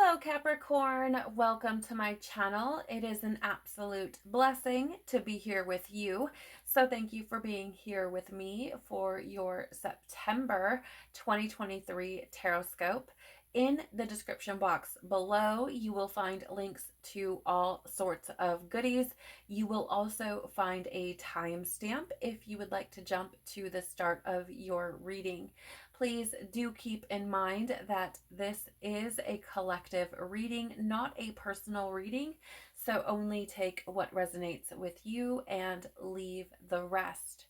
Hello Capricorn, welcome to my channel. It is an absolute blessing to be here with you. So thank you for being here with me for your September 2023 Tarotscope. In the description box below, you will find links to all sorts of goodies. You will also find a timestamp if you would like to jump to the start of your reading. Please do keep in mind that this is a collective reading, not a personal reading, so only take what resonates with you and leave the rest.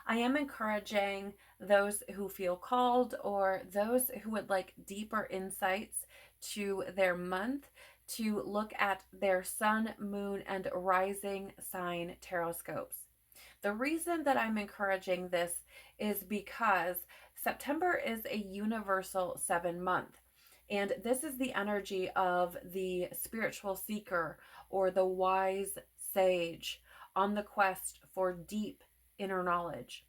I am encouraging those who feel called or those who would like deeper insights to their month to look at their sun, moon, and rising sign tarotscopes. The reason that I'm encouraging this is because September is a universal 7-month. And this is the energy of the spiritual seeker or the wise sage on the quest for deep inner knowledge.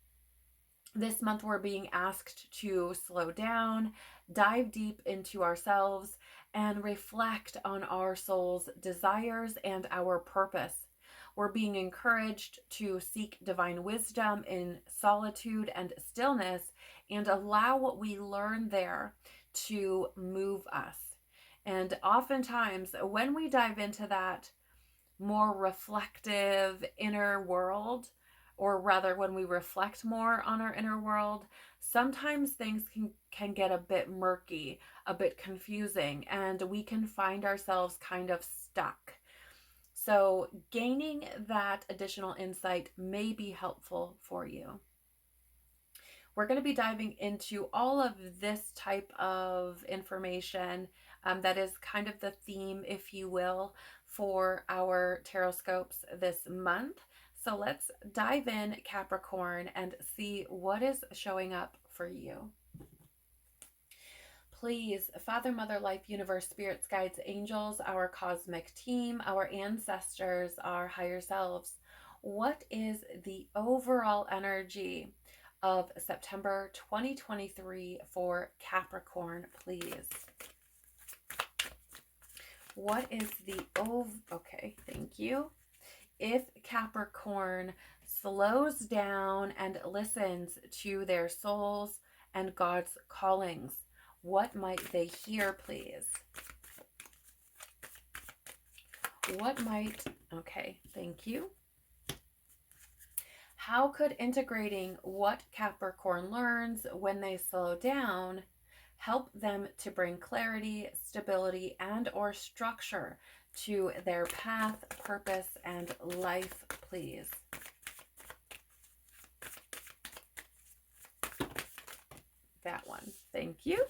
This month we're being asked to slow down, dive deep into ourselves, and reflect on our soul's desires and our purpose. We're being encouraged to seek divine wisdom in solitude and stillness and allow what we learn there to move us. And oftentimes, when we dive into that more reflective inner world, or rather when we reflect more on our inner world, sometimes things can get a bit murky, a bit confusing, and we can find ourselves kind of stuck. So gaining that additional insight may be helpful for you. We're going to be diving into all of this type of information. That is kind of the theme, if you will, for our tarotscopes this month. So let's dive in, Capricorn, and see what is showing up for you. Please, Father, Mother, Life, Universe, Spirits, Guides, Angels, our cosmic team, our ancestors, our higher selves, what is the overall energy of September 2023 for Capricorn, please? What is the okay, thank you. If Capricorn slows down and listens to their souls and God's callings, what might they hear, please? Okay, thank you. How could integrating what Capricorn learns when they slow down help them to bring clarity, stability, and or structure to their path, purpose, and life, please? That one, thank you.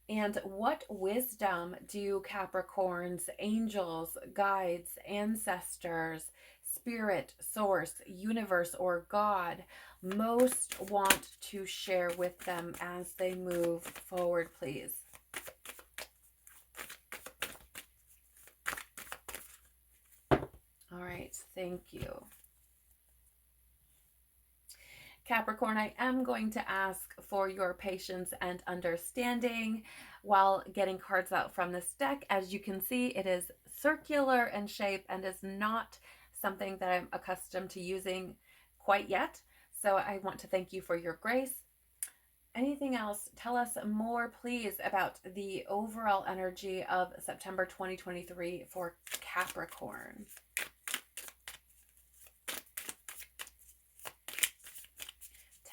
And what wisdom do Capricorn's angels, guides, ancestors, spirit, source, universe, or God most want to share with them as they move forward, please? All right, thank you. Capricorn, I am going to ask for your patience and understanding while getting cards out from this deck. As you can see, it is circular in shape and is not something that I'm accustomed to using quite yet. So I want to thank you for your grace. Anything else? Tell us more, please, about the overall energy of September 2023 for Capricorn.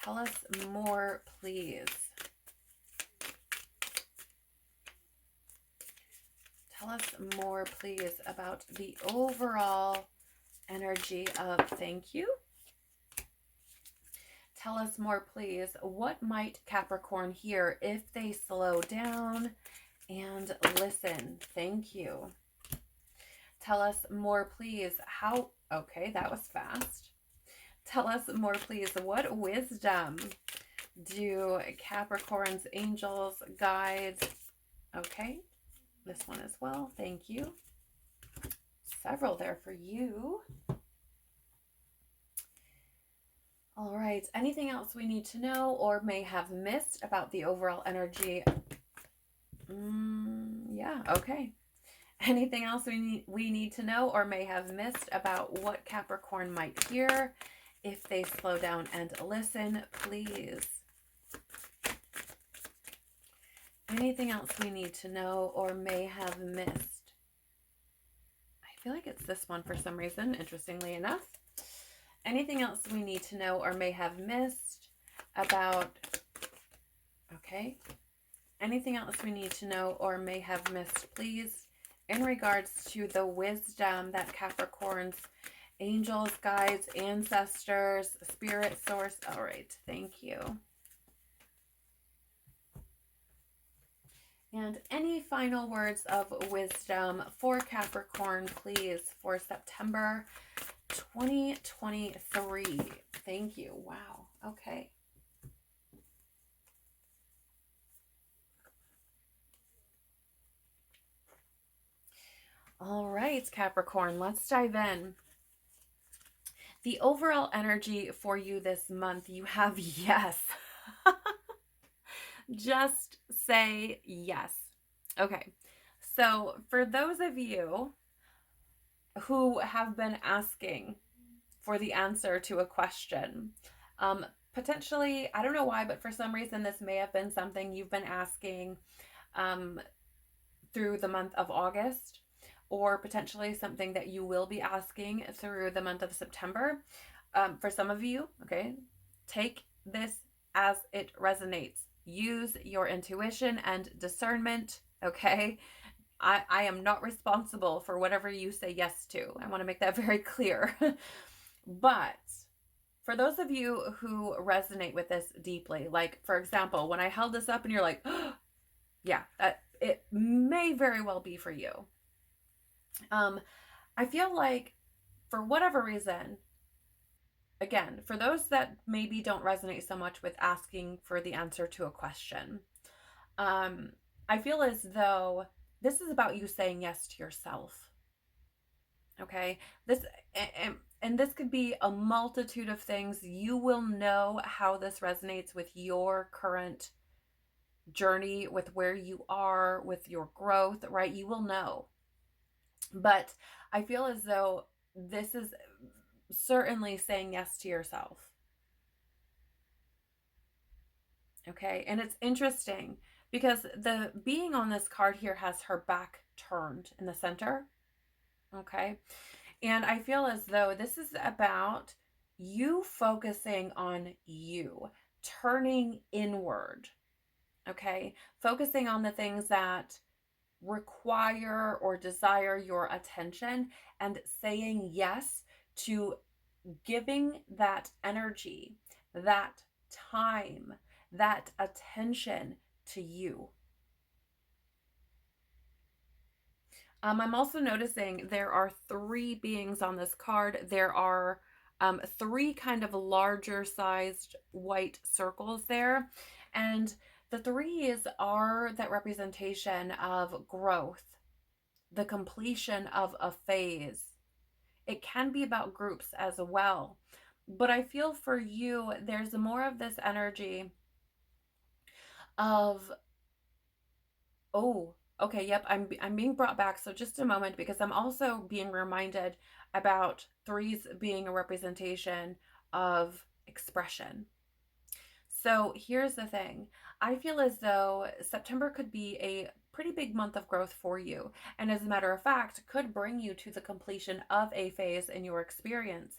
Tell us more, please. Tell us more, please, about the overall energy of, thank you. Tell us more, please. What might Capricorn hear if they slow down and listen? Thank you. Tell us more, please. How, okay, that was fast. Tell us more, please. What wisdom do Capricorn's angels, guides? Okay, this one as well. Thank you. Several there for you. All right. Anything else we need to know or may have missed about the overall energy? Yeah, okay. Anything else we need to know or may have missed about what Capricorn might hear? If they slow down and listen, please. Anything else we need to know or may have missed? I feel like it's this one for some reason, interestingly enough. Anything else we need to know or may have missed about... Okay. Anything else we need to know or may have missed, please, in regards to the wisdom that Capricorn's angels, guides, ancestors, spirit source. All right, thank you. And any final words of wisdom for Capricorn, please, for September 2023. Thank you. Wow. Okay. All right, Capricorn, let's dive in. The overall energy for you this month, you have yes. Just say yes. Okay, so for those of you who have been asking for the answer to a question, potentially, I don't know why, but for some reason this may have been something you've been asking through the month of August, or potentially something that you will be asking through the month of September. For some of you, okay, take this as it resonates. Use your intuition and discernment, okay? I am not responsible for whatever you say yes to. I want to make that very clear. But for those of you who resonate with this deeply, like, for example, when I held this up and you're like, oh, yeah, it may very well be for you. I feel like for whatever reason, again, for those that maybe don't resonate so much with asking for the answer to a question, I feel as though this is about you saying yes to yourself. Okay, this and this could be a multitude of things. You will know how this resonates with your current journey, with where you are, with your growth, right? You will know. But I feel as though this is certainly saying yes to yourself. Okay, and it's interesting because the being on this card here has her back turned in the center. Okay, and I feel as though this is about you focusing on you, turning inward. Okay, focusing on the things that require or desire your attention and saying yes to giving that energy, that time, that attention to you. I'm also noticing there are 3 beings on this card. There are 3 kind of larger sized white circles there. And the 3s are that representation of growth, the completion of a phase. It can be about groups as well. But I feel for you, there's more of this energy of, oh, okay, yep, I'm being brought back. So just a moment, because I'm also being reminded about 3s being a representation of expression. So here's the thing. I feel as though September could be a pretty big month of growth for you. And as a matter of fact, could bring you to the completion of a phase in your experience.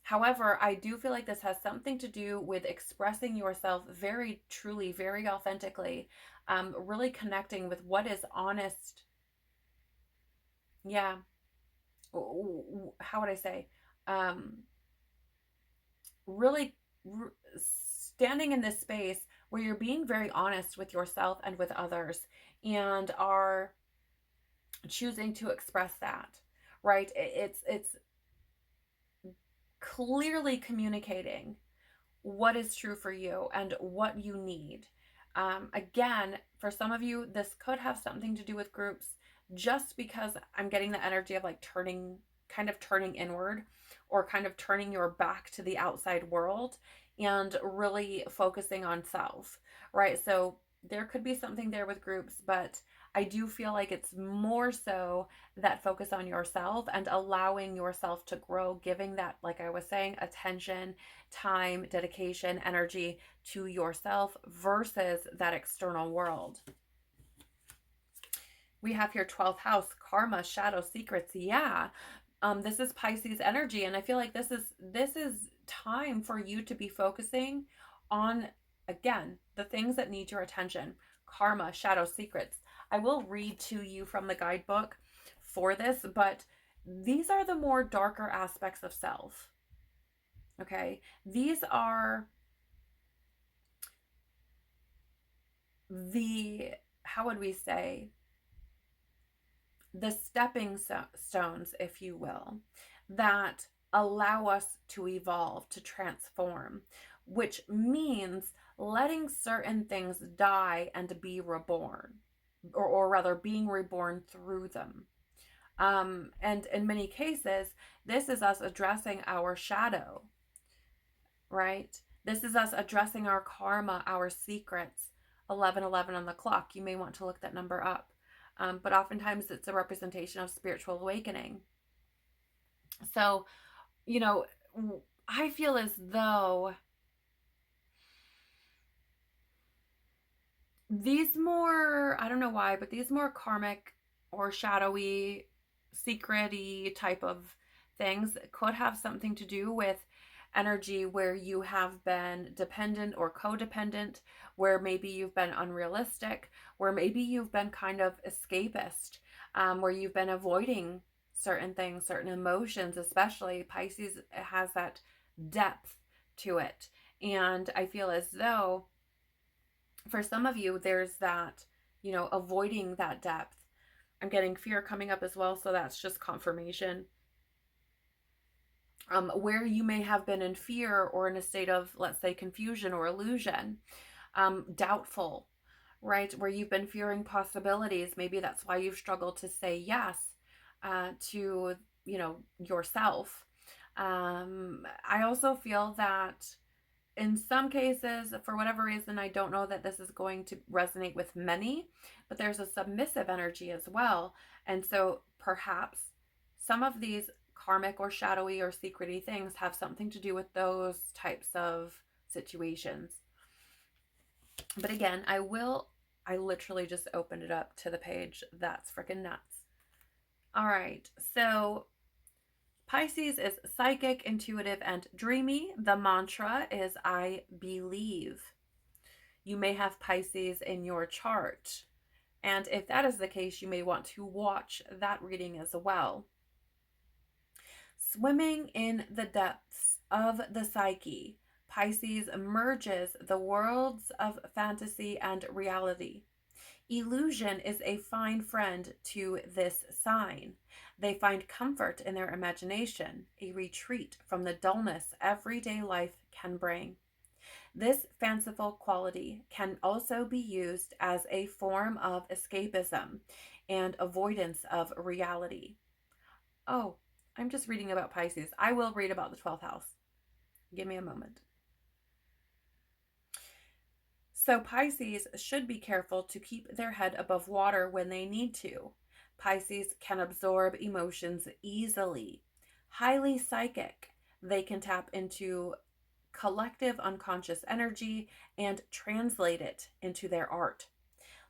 However, I do feel like this has something to do with expressing yourself very truly, very authentically, really connecting with what is honest. Yeah. How would I say? Really standing in this space where you're being very honest with yourself and with others and are choosing to express that, right? It's clearly communicating what is true for you and what you need. Again, for some of you, this could have something to do with groups, just because I'm getting the energy of like turning inward, or kind of turning your back to the outside world and really focusing on self, right? So there could be something there with groups, but I do feel like it's more so that focus on yourself and allowing yourself to grow, giving that, like I was saying, attention, time, dedication, energy to yourself versus that external world. We have here 12th house, karma, shadow, secrets. Yeah. This is Pisces energy, and I feel like this is time for you to be focusing on, again, the things that need your attention. Karma, shadow, secrets. I will read to you from the guidebook for this, but these are the more darker aspects of self. Okay? These are the, how would we say, the stepping stones, if you will, that allow us to evolve, to transform, which means letting certain things die and be reborn, or rather being reborn through them. And in many cases, this is us addressing our shadow, right? This is us addressing our karma, our secrets. 11:11 on the clock. You may want to look that number up. But oftentimes it's a representation of spiritual awakening. So, you know, I feel as though these more, I don't know why, but these more karmic or shadowy, secret-y type of things could have something to do with energy where you have been dependent or codependent, where maybe you've been unrealistic, where maybe you've been kind of escapist, where you've been avoiding certain things, certain emotions. Especially Pisces has that depth to it, and I feel as though for some of you there's that, avoiding that depth. I'm getting fear coming up as well, so that's just confirmation. Where you may have been in fear or in a state of, let's say, confusion or illusion, doubtful, right? Where you've been fearing possibilities. Maybe that's why you've struggled to say yes to, yourself. I also feel that in some cases, for whatever reason, I don't know that this is going to resonate with many, but there's a submissive energy as well. And so perhaps some of these karmic or shadowy or secrety things have something to do with those types of situations. But again, I literally just opened it up to the page. That's freaking nuts. All right, so Pisces is psychic, intuitive, and dreamy. The mantra is I believe. You may have Pisces in your chart, and if that is the case, you may want to watch that reading as well. Swimming in the depths of the psyche, Pisces merges the worlds of fantasy and reality. Illusion is a fine friend to this sign. They find comfort in their imagination, a retreat from the dullness everyday life can bring. This fanciful quality can also be used as a form of escapism and avoidance of reality. Oh, I'm just reading about Pisces. I will read about the 12th house. Give me a moment. So Pisces should be careful to keep their head above water when they need to. Pisces can absorb emotions easily. Highly psychic, they can tap into collective unconscious energy and translate it into their art.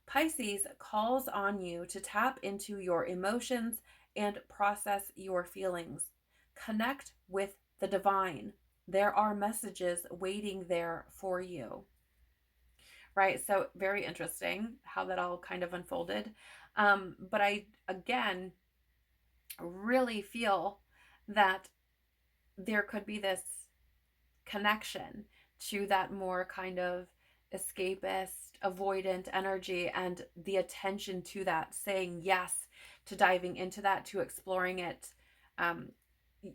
Pisces calls on you to tap into your emotions and process your feelings. Connect with the divine. There are messages waiting there for you. Right? So very interesting how that all kind of unfolded. But I, again, really feel that there could be this connection to that more kind of escapist, avoidant energy, and the attention to that, saying yes to diving into that, to exploring it.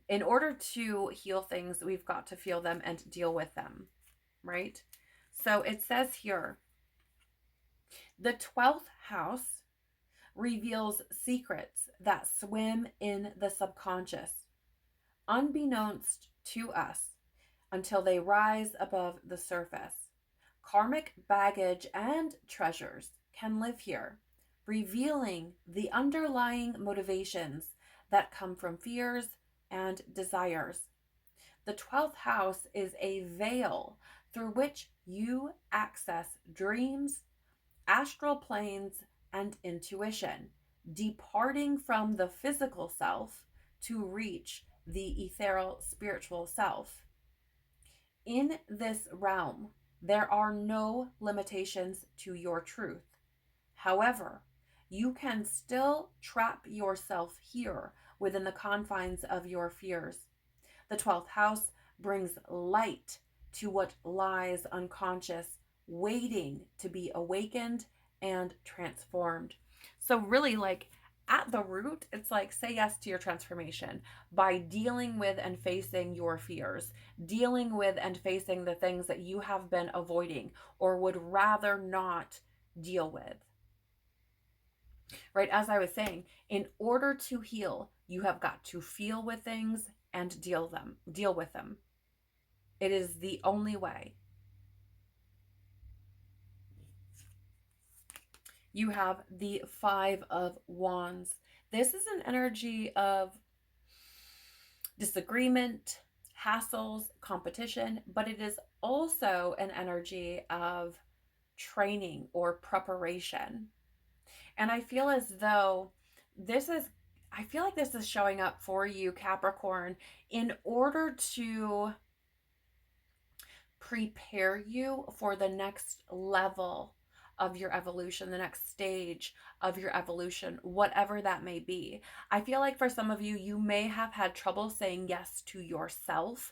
In order to heal things, we've got to feel them and deal with them, right? So it says here, the 12th house reveals secrets that swim in the subconscious, unbeknownst to us, until they rise above the surface. Karmic baggage and treasures can live here, revealing the underlying motivations that come from fears and desires. The 12th house is a veil through which you access dreams, astral planes, and intuition, departing from the physical self to reach the ethereal spiritual self. In this realm, there are no limitations to your truth. However, you can still trap yourself here within the confines of your fears. The 12th house brings light to what lies unconscious, waiting to be awakened and transformed. So, really, like at the root, it's like say yes to your transformation by dealing with and facing your fears, dealing with and facing the things that you have been avoiding or would rather not deal with. Right? As I was saying, in order to heal, you have got to feel with things and deal with them. It is the only way. You have the 5 of Wands. This is an energy of disagreement, hassles, competition, but it is also an energy of training or preparation. And I feel as though I feel like this is showing up for you, Capricorn, in order to prepare you for the next level of your evolution, the next stage of your evolution, whatever that may be. I feel like for some of you, you may have had trouble saying yes to yourself,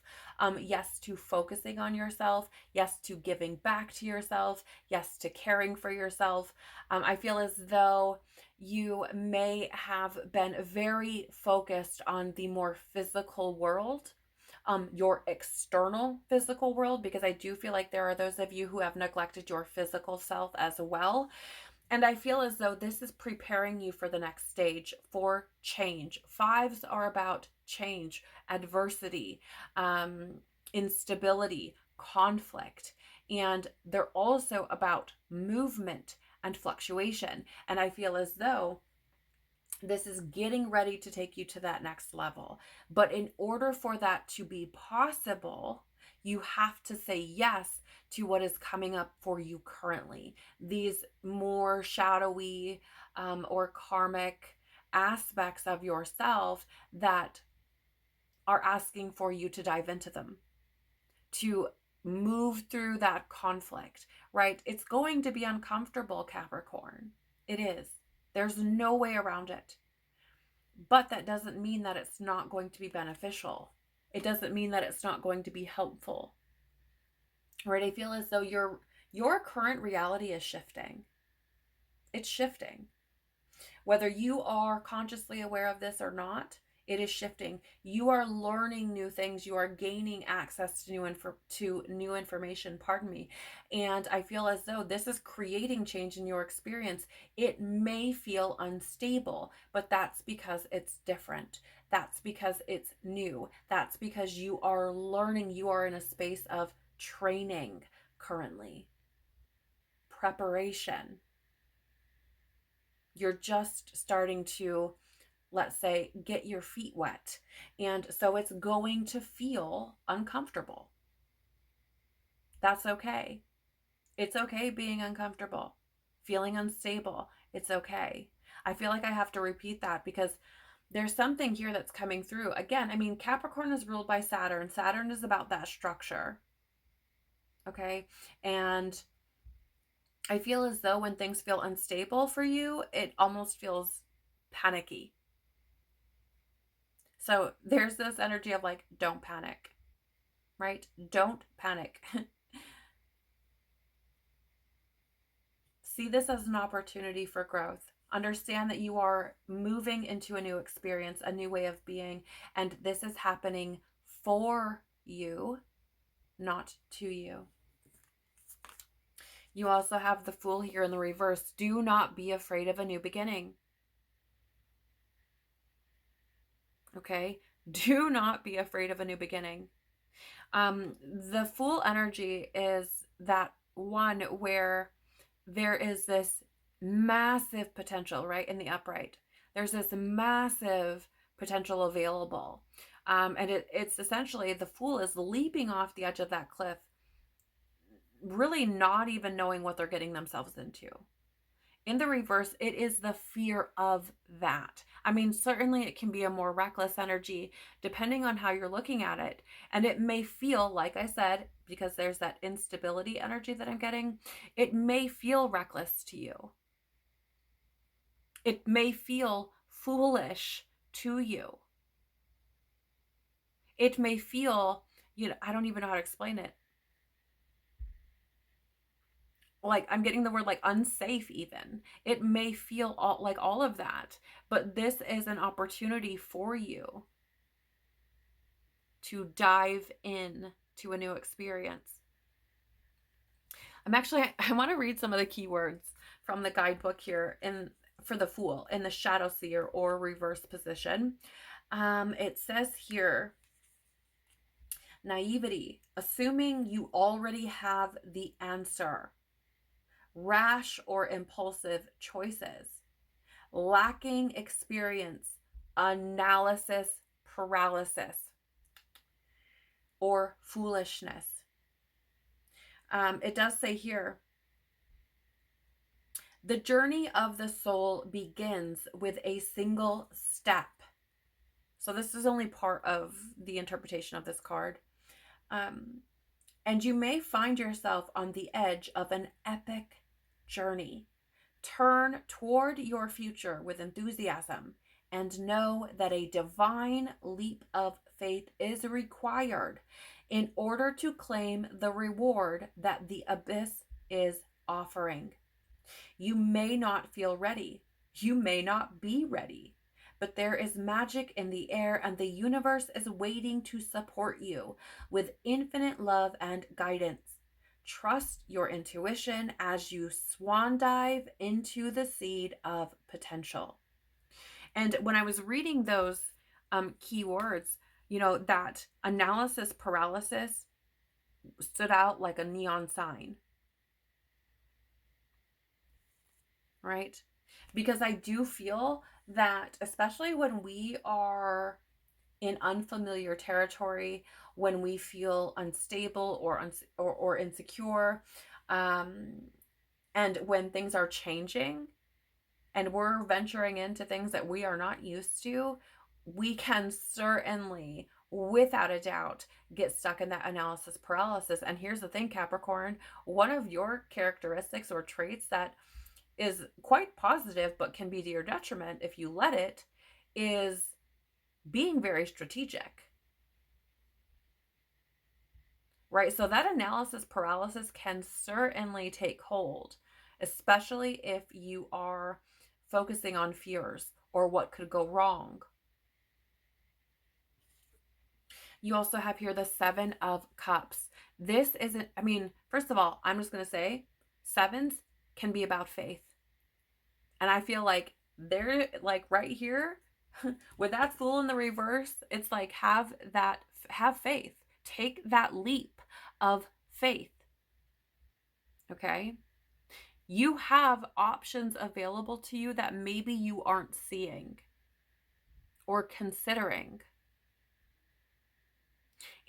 yes to focusing on yourself, yes to giving back to yourself, yes to caring for yourself. I feel as though you may have been very focused on the more physical world, your external physical world, because I do feel like there are those of you who have neglected your physical self as well. And I feel as though this is preparing you for the next stage, for change. Fives are about change, adversity, instability, conflict. And they're also about movement and fluctuation. And I feel as though this is getting ready to take you to that next level. But in order for that to be possible, you have to say yes to what is coming up for you currently. These more shadowy or karmic aspects of yourself that are asking for you to dive into them, to move through that conflict, right? It's going to be uncomfortable, Capricorn. It is. There's no way around it. But that doesn't mean that it's not going to be beneficial. It doesn't mean that it's not going to be helpful. Right? I feel as though your current reality is shifting. It's shifting. Whether you are consciously aware of this or not, it is shifting. You are learning new things. You are gaining access to new information, And I feel as though this is creating change in your experience. It may feel unstable, but that's because it's different. That's because it's new. That's because you are learning. You are in a space of training currently. Preparation. You're just starting to, let's say, get your feet wet. And so it's going to feel uncomfortable. That's okay. It's okay being uncomfortable, feeling unstable. It's okay. I feel like I have to repeat that because there's something here that's coming through. Again, I mean, Capricorn is ruled by Saturn. Saturn is about that structure. Okay. And I feel as though when things feel unstable for you, it almost feels panicky. So there's this energy of like, don't panic, right? Don't panic. See this as an opportunity for growth. Understand that you are moving into a new experience, a new way of being, and this is happening for you, not to you. You also have the Fool here in the reverse. Do not be afraid of a new beginning. Okay? Do not be afraid of a new beginning. The Fool energy is that one where there is this massive potential, right? In the upright, there's this massive potential available. And it's essentially the Fool is leaping off the edge of that cliff, really not even knowing what they're getting themselves into. In the reverse, it is the fear of that. I mean, certainly it can be a more reckless energy depending on how you're looking at it. And it may feel, like I said, because there's that instability energy that I'm getting, it may feel reckless to you. It may feel foolish to you. It may feel, I don't even know how to explain it. Like, I'm getting the word like unsafe even. It may feel like all of that, but this is an opportunity for you to dive in to a new experience. I want to read some of the keywords from the guidebook here for the Fool in the Shadow Seer or reverse position. It says here, naivety, assuming you already have the answer. Rash or impulsive choices. Lacking experience, analysis paralysis, or foolishness. It does say here, the journey of the soul begins with a single step. So this is only part of the interpretation of this card. And you may find yourself on the edge of an epic journey. Turn toward your future with enthusiasm and know that a divine leap of faith is required in order to claim the reward that the abyss is offering. You may not feel ready. You may not be ready. But there is magic in the air, and the universe is waiting to support you with infinite love and guidance. Trust your intuition as you swan dive into the seed of potential. And when I was reading those keywords, that analysis paralysis stood out like a neon sign, right? Because I do feel that, especially when we are in unfamiliar territory, when we feel unstable or insecure, and when things are changing and we're venturing into things that we are not used to, we can certainly, without a doubt, get stuck in that analysis paralysis. And here's the thing, Capricorn, one of your characteristics or traits that is quite positive but can be to your detriment if you let it, is being very strategic, right? So that analysis paralysis can certainly take hold, especially if you are focusing on fears or what could go wrong. You also have here the Seven of Cups. This isn't, first of all, I'm just going to say sevens can be about faith. And I feel like they're like right here with that Fool in the reverse. It's like, have faith, take that leap of faith. Okay. You have options available to you that maybe you aren't seeing or considering.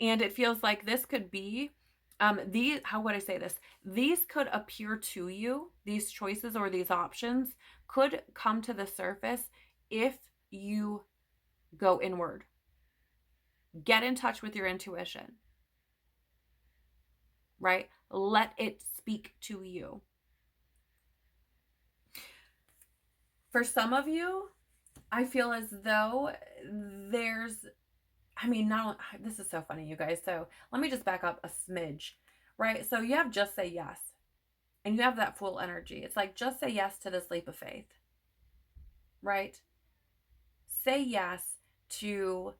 And it feels like this could be, how would I say this? These could appear to you, these choices or these options could come to the surface if you go inward. Get in touch with your intuition, right? Let it speak to you. For some of you, I feel as though there's, this is so funny, you guys. So let me just back up a smidge, right? So you have just say yes, and you have that Fool energy. It's like, just say yes to this leap of faith, right? Say yes to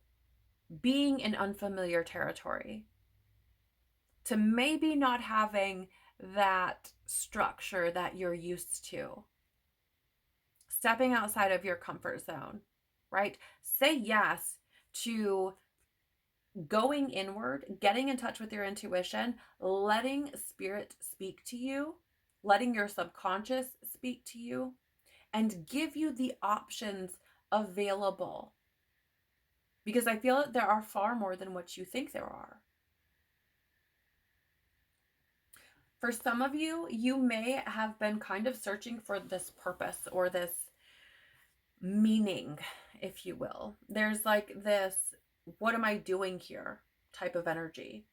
being in unfamiliar territory, to maybe not having that structure that you're used to, stepping outside of your comfort zone, right? Say yes to going inward, getting in touch with your intuition, letting spirit speak to you, letting your subconscious speak to you, and give you the options available. Because I feel that there are far more than what you think there are. For some of you, you may have been kind of searching for this purpose or this meaning, if you will. There's like this, what am I doing here type of energy.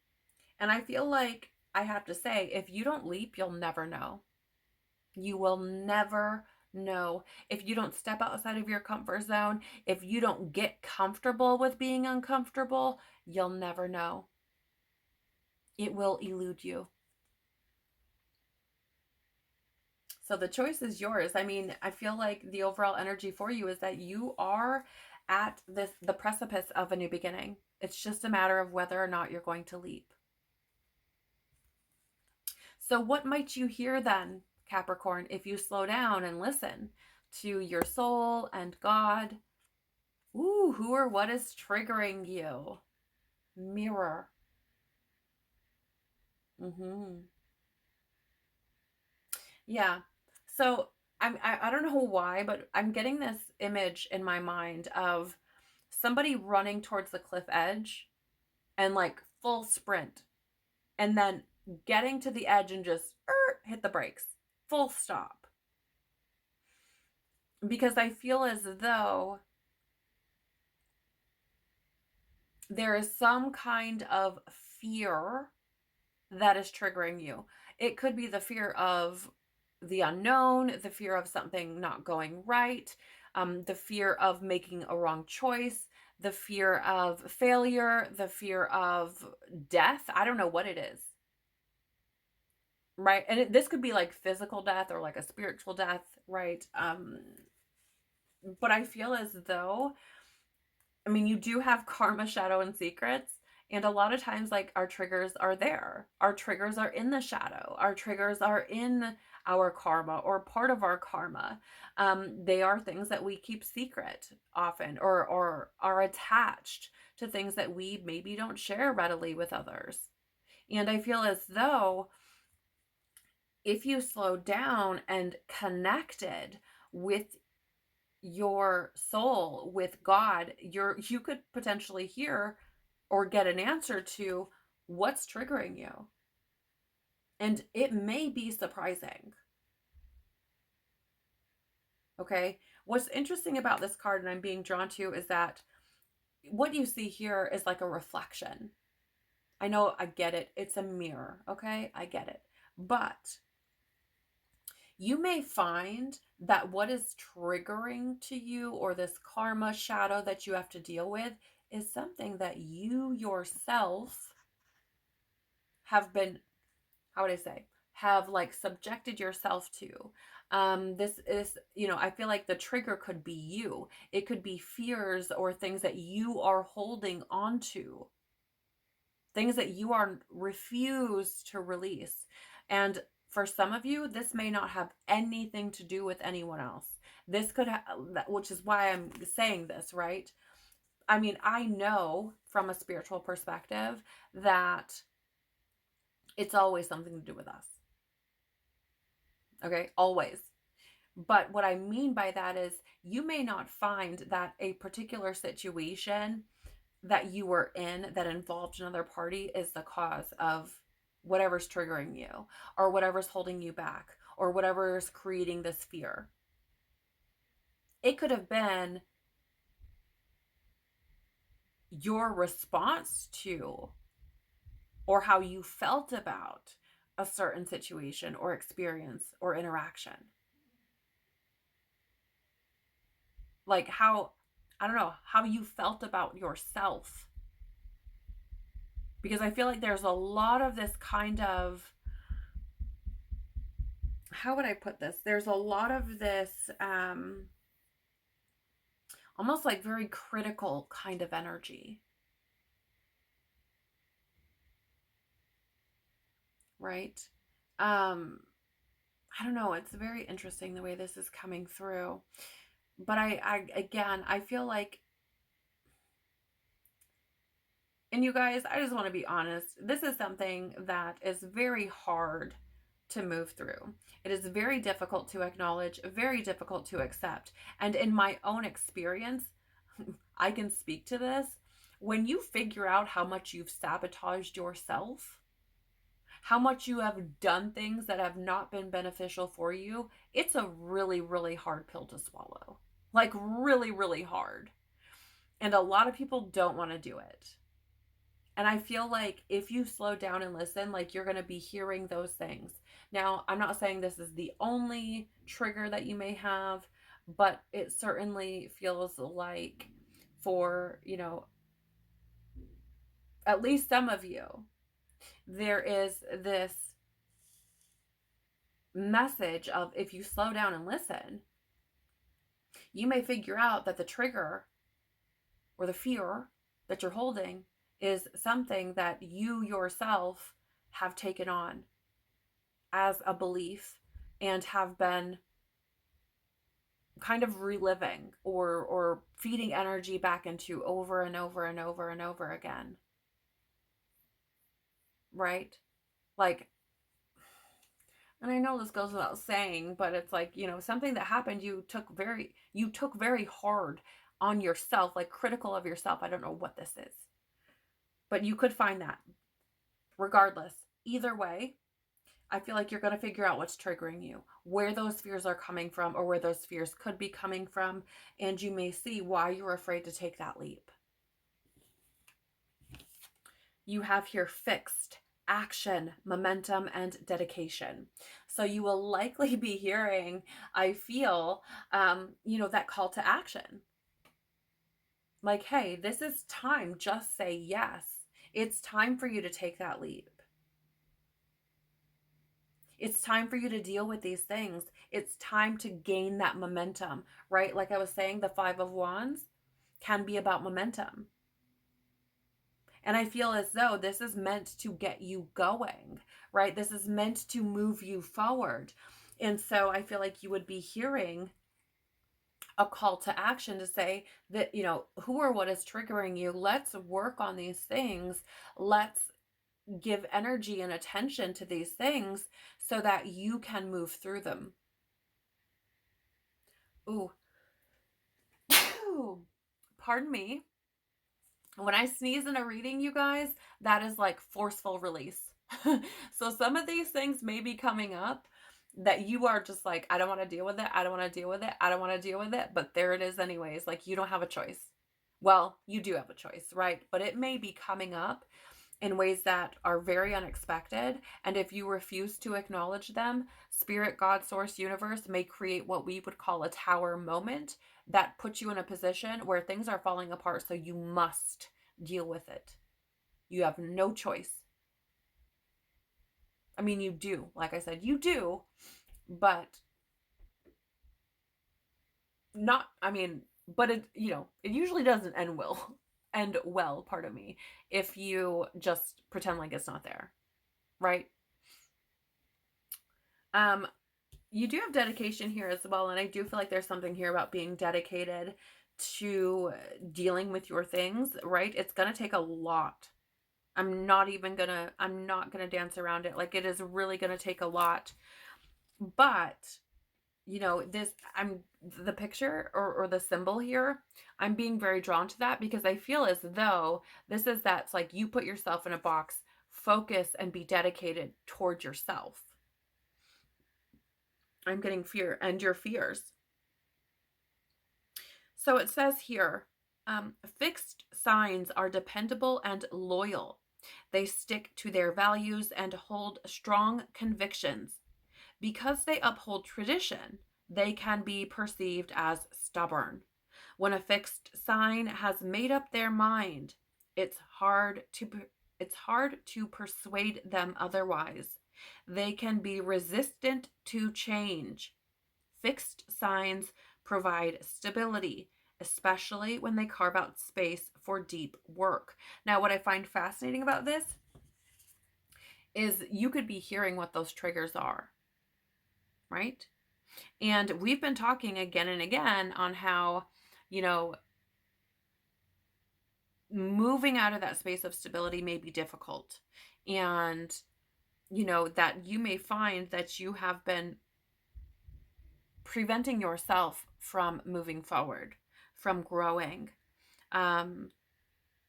And I feel like I have to say, if you don't leap, you'll never know. You will never know. If you don't step outside of your comfort zone, if you don't get comfortable with being uncomfortable, you'll never know. It will elude you. So the choice is yours. I mean, I feel like the overall energy for you is that you are at the precipice of a new beginning. It's just a matter of whether or not you're going to leap. So what might you hear then, Capricorn, if you slow down and listen to your soul and God? Ooh, who or what is triggering you? Mirror. Yeah. So I don't know why, but I'm getting this image in my mind of somebody running towards the cliff edge and like full sprint, and then getting to the edge and just hit the brakes, full stop. Because I feel as though there is some kind of fear that is triggering you. It could be the fear of the unknown, the fear of something not going right, the fear of making a wrong choice, the fear of failure, the fear of death. I don't know what it is. Right? And this could be like physical death or like a spiritual death, right? But I feel as though, I mean, you do have karma, shadow, and secrets. And a lot of times, like, our triggers are there. Our triggers are in the shadow. Our triggers are in our karma or part of our karma. They are things that we keep secret often, or are attached to things that we maybe don't share readily with others. And I feel as though if you slow down and connected with your soul, with God, you could potentially hear or get an answer to what's triggering you. And it may be surprising. Okay? What's interesting about this card, and I'm being drawn to, is that what you see here is like a reflection. I know, I get it. It's a mirror. Okay? I get it. But you may find that what is triggering to you, or this karma shadow that you have to deal with, is something that you yourself have been, how would I say, have like subjected yourself to. This is, I feel like the trigger could be you. It could be fears or things that you are holding onto, things that you are refused to release. And for some of you, this may not have anything to do with anyone else. This could which is why I'm saying this, right? I mean, I know from a spiritual perspective that it's always something to do with us. Okay, always. But what I mean by that is you may not find that a particular situation that you were in that involved another party is the cause of whatever's triggering you, or whatever's holding you back, or whatever's creating this fear. It could have been your response to, or how you felt about a certain situation or experience or interaction. Like how, I don't know, how you felt about yourself. Because I feel like there's a lot of this kind of, how would I put this? There's a lot of this almost like very critical kind of energy. Right? I don't know. It's very interesting the way this is coming through. But I feel like And you guys, I just want to be honest. This is something that is very hard to move through. It is very difficult to acknowledge, very difficult to accept. And in my own experience, I can speak to this. When you figure out how much you've sabotaged yourself, how much you have done things that have not been beneficial for you, it's a really, really hard pill to swallow. Like really, really hard. And a lot of people don't want to do it. And I feel like if you slow down and listen, like you're going to be hearing those things. Now, I'm not saying this is the only trigger that you may have, but it certainly feels like for, at least some of you, there is this message of if you slow down and listen, you may figure out that the trigger or the fear that you're holding is something that you yourself have taken on as a belief and have been kind of reliving or feeding energy back into over and over and over and over again. Right? Like, and I know this goes without saying, but it's like, something that happened, you took very hard on yourself, like critical of yourself. I don't know what this is, but you could find that. Regardless, either way, I feel like you're going to figure out what's triggering you, where those fears are coming from, or where those fears could be coming from, and you may see why you're afraid to take that leap. You have here fixed, action, momentum, and dedication. So you will likely be hearing, I feel, that call to action. Like, hey, this is time. Just say yes. It's time for you to take that leap. It's time for you to deal with these things. It's time to gain that momentum, right? Like I was saying, the Five of Wands can be about momentum. And I feel as though this is meant to get you going, right? This is meant to move you forward. And so I feel like you would be hearing a call to action to say that, who or what is triggering you? Let's work on these things. Let's give energy and attention to these things so that you can move through them. Ooh. Pardon me. When I sneeze in a reading, you guys, that is like forceful release. So some of these things may be coming up that you are just like, I don't want to deal with it. I don't want to deal with it. I don't want to deal with it. But there it is anyways. Like you don't have a choice. Well, you do have a choice, right? But it may be coming up in ways that are very unexpected. And if you refuse to acknowledge them, Spirit, God, Source, Universe may create what we would call a tower moment that puts you in a position where things are falling apart. So you must deal with it. You have no choice. I mean, you do. Like I said, you do. But it, it usually doesn't end well, pardon me, if you just pretend like it's not there, right? You do have dedication here as well, and I do feel like there's something here about being dedicated to dealing with your things, right? It's going to take a lot. I'm not going to dance around it. Like it is really going to take a lot. But the picture or the symbol here, I'm being very drawn to that because I feel as though this is that's like you put yourself in a box, focus and be dedicated towards yourself. I'm getting fear and your fears. So it says here, fixed signs are dependable and loyal. They stick to their values and hold strong convictions. Because they uphold tradition, they can be perceived as stubborn. When a fixed sign has made up their mind, it's hard to persuade them otherwise. They can be resistant to change. Fixed signs provide stability, especially when they carve out space for deep work. Now, what I find fascinating about this is you could be hearing what those triggers are. Right? And we've been talking again and again on how, moving out of that space of stability may be difficult. And, that you may find that you have been preventing yourself from moving forward, from growing, um,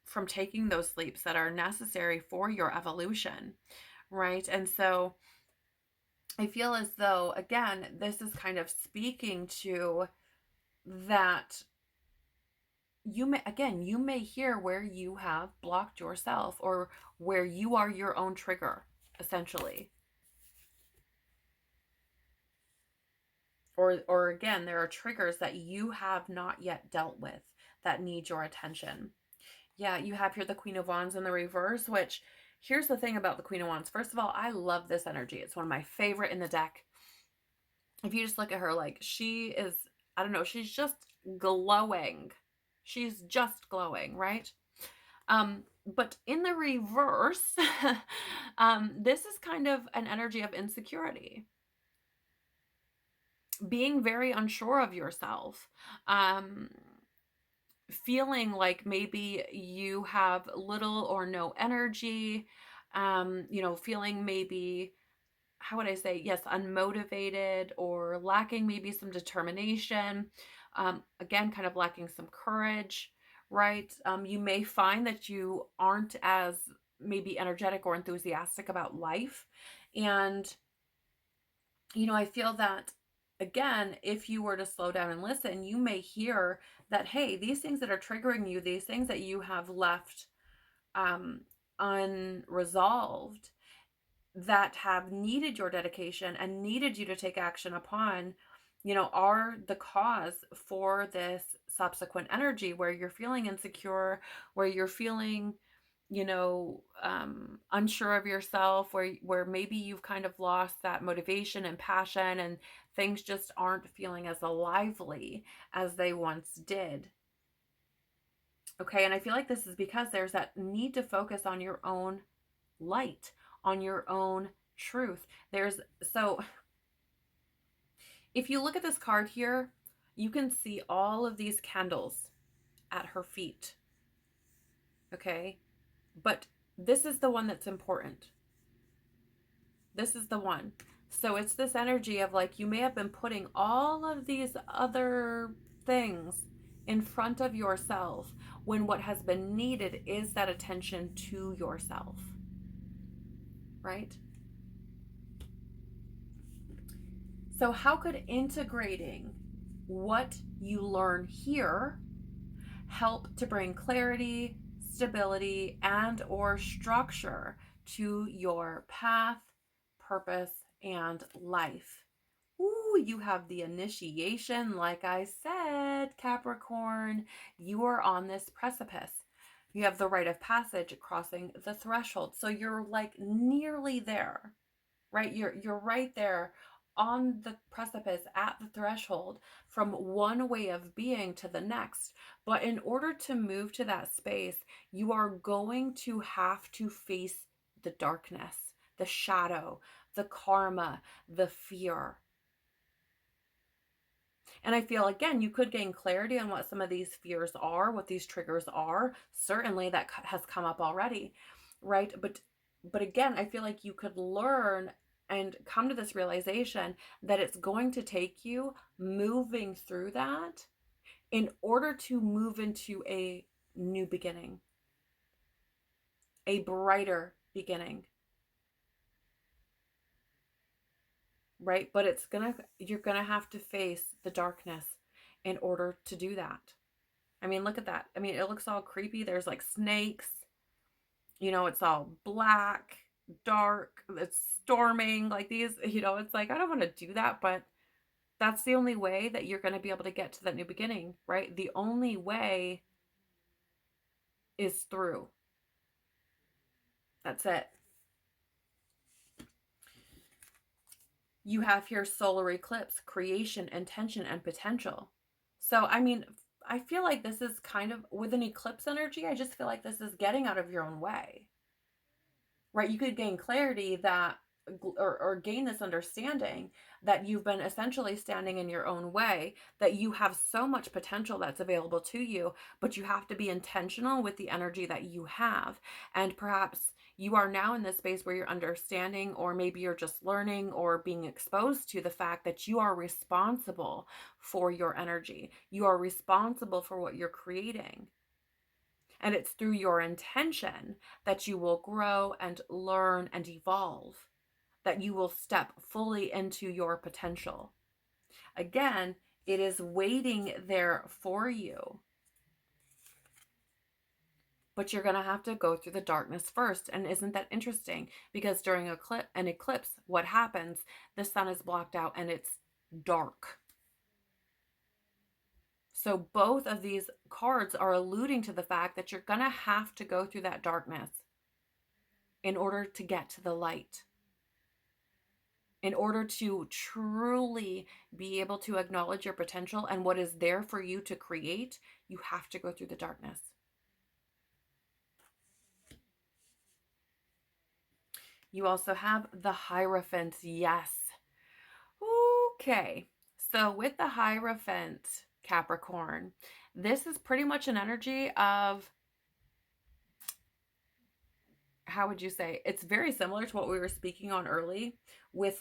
from taking those leaps that are necessary for your evolution, right? And so I feel as though, again, this is kind of speaking to that you may hear where you have blocked yourself, or where you are your own trigger, essentially. Or again, there are triggers that you have not yet dealt with that need your attention. Yeah, you have here the Queen of Wands in the reverse, which, here's the thing about the Queen of Wands. First of all, I love this energy. It's one of my favorite in the deck. If you just look at her, like, she is, I don't know, she's just glowing. She's just glowing, right? But in the reverse, this is kind of an energy of insecurity, being very unsure of yourself, feeling like maybe you have little or no energy, feeling maybe, how would I say, yes, unmotivated, or lacking maybe some determination, again, kind of lacking some courage, right? You may find that you aren't as maybe energetic or enthusiastic about life. And, I feel that, again, if you were to slow down and listen, you may hear that, hey, these things that are triggering you, these things that you have left unresolved, that have needed your dedication and needed you to take action upon, are the cause for this subsequent energy where you're feeling insecure, where you're feeling, unsure of yourself, where maybe you've kind of lost that motivation and passion, and things just aren't feeling as lively as they once did. Okay, and I feel like this is because there's that need to focus on your own light, on your own truth. So if you look at this card here, you can see all of these candles at her feet. Okay, but this is the one that's important. This is the one. So it's this energy of, like, you may have been putting all of these other things in front of yourself, when what has been needed is that attention to yourself, right? So how could integrating what you learn here help to bring clarity, stability, and or structure to your path, purpose, and life? Ooh, you have the initiation. Like I said, Capricorn, you are on this precipice. You have the rite of passage, crossing the threshold. So you're like nearly there, right? You're right there on the precipice, at the threshold, from one way of being to the next. But in order to move to that space, you are going to have to face the darkness, the shadow, the karma, the fear. And I feel, again, you could gain clarity on what some of these fears are, what these triggers are. Certainly that has come up already, right? But again, I feel like you could learn and come to this realization that it's going to take you moving through that in order to move into a new beginning, a brighter beginning, right? But you're gonna have to face the darkness in order to do that. I mean, look at that. I mean, it looks all creepy. There's like snakes, it's all black, dark, it's storming, like these, it's like, I don't want to do that, but that's the only way that you're going to be able to get to that new beginning, right? The only way is through. That's it. You have here solar eclipse, creation, intention, and potential. So, I mean, I feel like this is kind of, with an eclipse energy, I just feel like this is getting out of your own way, right? You could gain clarity that or gain this understanding that you've been essentially standing in your own way, that you have so much potential that's available to you, but you have to be intentional with the energy that you have. And perhaps you are now in this space where you're understanding, or maybe you're just learning or being exposed to the fact that you are responsible for your energy. You are responsible for what you're creating. And it's through your intention that you will grow and learn and evolve, that you will step fully into your potential. Again, it is waiting there for you. But you're going to have to go through the darkness first. And isn't that interesting? Because during an eclipse, what happens? The sun is blocked out and it's dark. So both of these cards are alluding to the fact that you're going to have to go through that darkness in order to get to the light. In order to truly be able to acknowledge your potential and what is there for you to create, you have to go through the darkness. You also have the Hierophant. Yes. Okay. So with the Hierophant, Capricorn, this is pretty much an energy of, how would you say? It's very similar to what we were speaking on earlier with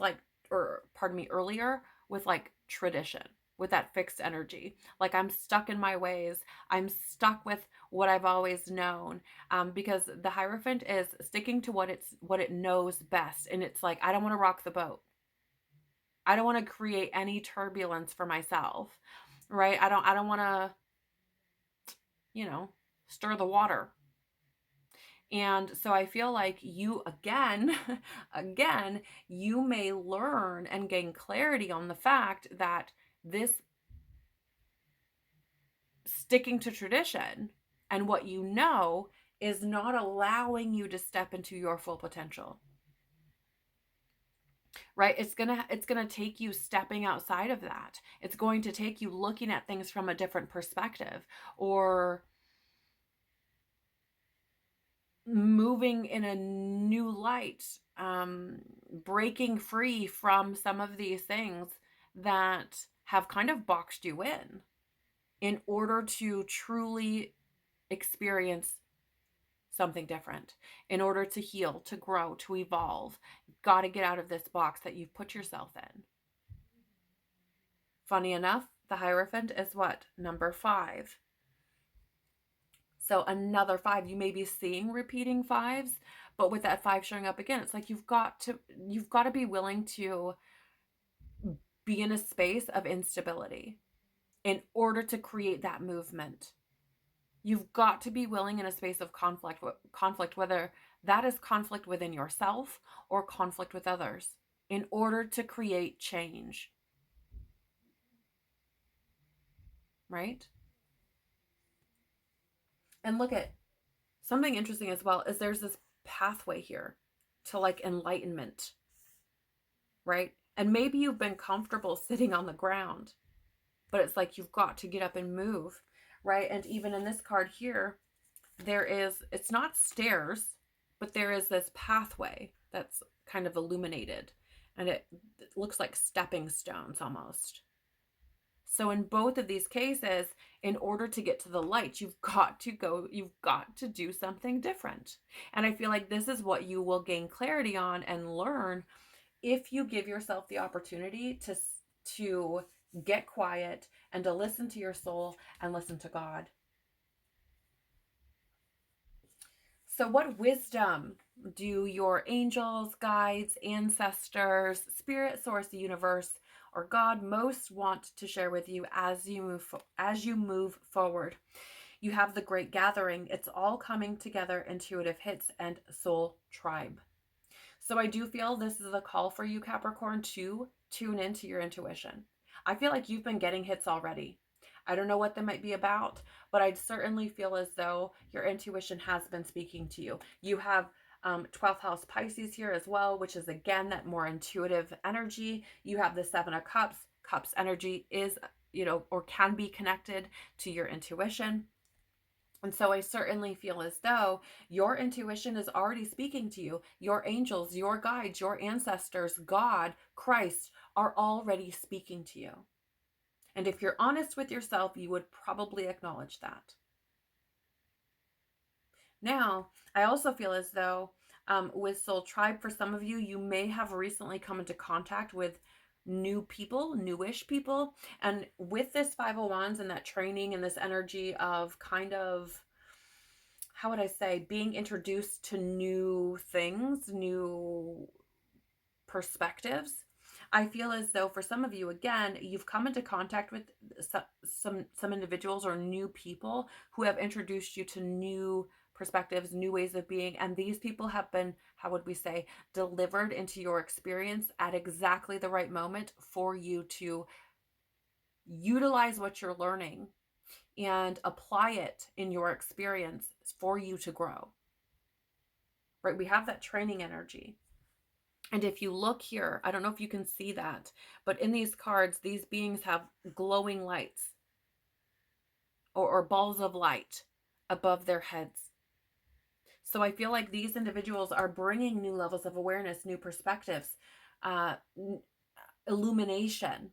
tradition, with that fixed energy. Like, I'm stuck in my ways. I'm stuck with what I've always known. Because the Hierophant is sticking to what it knows best. And it's like, I don't want to rock the boat. I don't want to create any turbulence for myself, right? I don't want to, stir the water. And so I feel like you, again, you may learn and gain clarity on the fact that this sticking to tradition and what you know is not allowing you to step into your full potential. Right? It's going to take you stepping outside of that. It's going to take you looking at things from a different perspective, or moving in a new light, breaking free from some of these things that have kind of boxed you in order to truly experience something different, in order to heal, to grow, to evolve. You've got to get out of this box that you've put yourself in. Funny enough, the Hierophant is what? Number 5. So another 5, you may be seeing repeating 5s, but with that 5 showing up again, it's like you've got to be willing to be in a space of instability in order to create that movement. You've got to be willing in a space of conflict, whether that is conflict within yourself or conflict with others, in order to create change. Right? And look at something interesting as well is there's this pathway here to like enlightenment, right? And maybe you've been comfortable sitting on the ground, but it's like you've got to get up and move, right? And even in this card here, it's not stairs, but there is this pathway that's kind of illuminated, and it looks like stepping stones almost. So in both of these cases, in order to get to the light, you've got to do something different. And I feel like this is what you will gain clarity on and learn if you give yourself the opportunity to get quiet and to listen to your soul and listen to God. So what wisdom do your angels, guides, ancestors, spirit, source, the universe, or God most want to share with you as you move forward? You have the Great Gathering. It's all coming together, intuitive hits, and soul tribe. So I do feel this is a call for you, Capricorn, to tune into your intuition. I feel like you've been getting hits already. I don't know what they might be about, but I'd certainly feel as though your intuition has been speaking to you. You have 12th house Pisces here as well, which is again that more intuitive energy. You have the 7 of Cups. Cups energy is, or can be connected to your intuition. And so I certainly feel as though your intuition is already speaking to you. Your angels, your guides, your ancestors, God, Christ are already speaking to you. And if you're honest with yourself, you would probably acknowledge that. Now, I also feel as though with Soul Tribe, for some of you, you may have recently come into contact with new people, newish people. And with this Five of Wands and that training and this energy of kind of, how would I say, being introduced to new things, new perspectives, I feel as though for some of you, again, you've come into contact with some individuals or new people who have introduced you to new perspectives, new ways of being, and these people have been, how would we say, delivered into your experience at exactly the right moment for you to utilize what you're learning and apply it in your experience for you to grow. Right? We have that training energy. And if you look here, I don't know if you can see that, but in these cards, these beings have glowing lights or balls of light above their heads. So I feel like these individuals are bringing new levels of awareness, new perspectives, illumination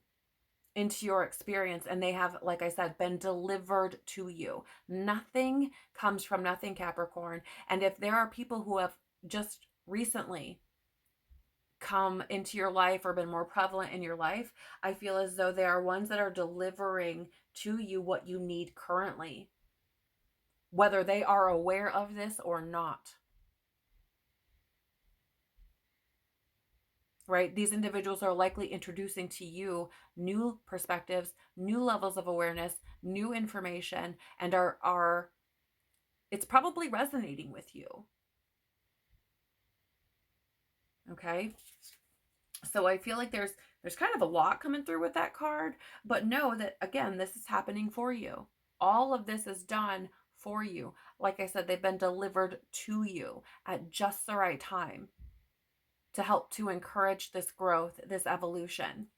into your experience. And they have, like I said, been delivered to you. Nothing comes from nothing, Capricorn. And if there are people who have just recently come into your life or been more prevalent in your life, I feel as though they are ones that are delivering to you what you need currently, whether they are aware of this or not. Right? These individuals are likely introducing to you new perspectives, new levels of awareness, new information, and are it's probably resonating with you. Okay? So I feel like there's kind of a lot coming through with that card, but know that, again, this is happening for you. All of this is done for you. Like I said, they've been delivered to you at just the right time to help to encourage this growth, this evolution.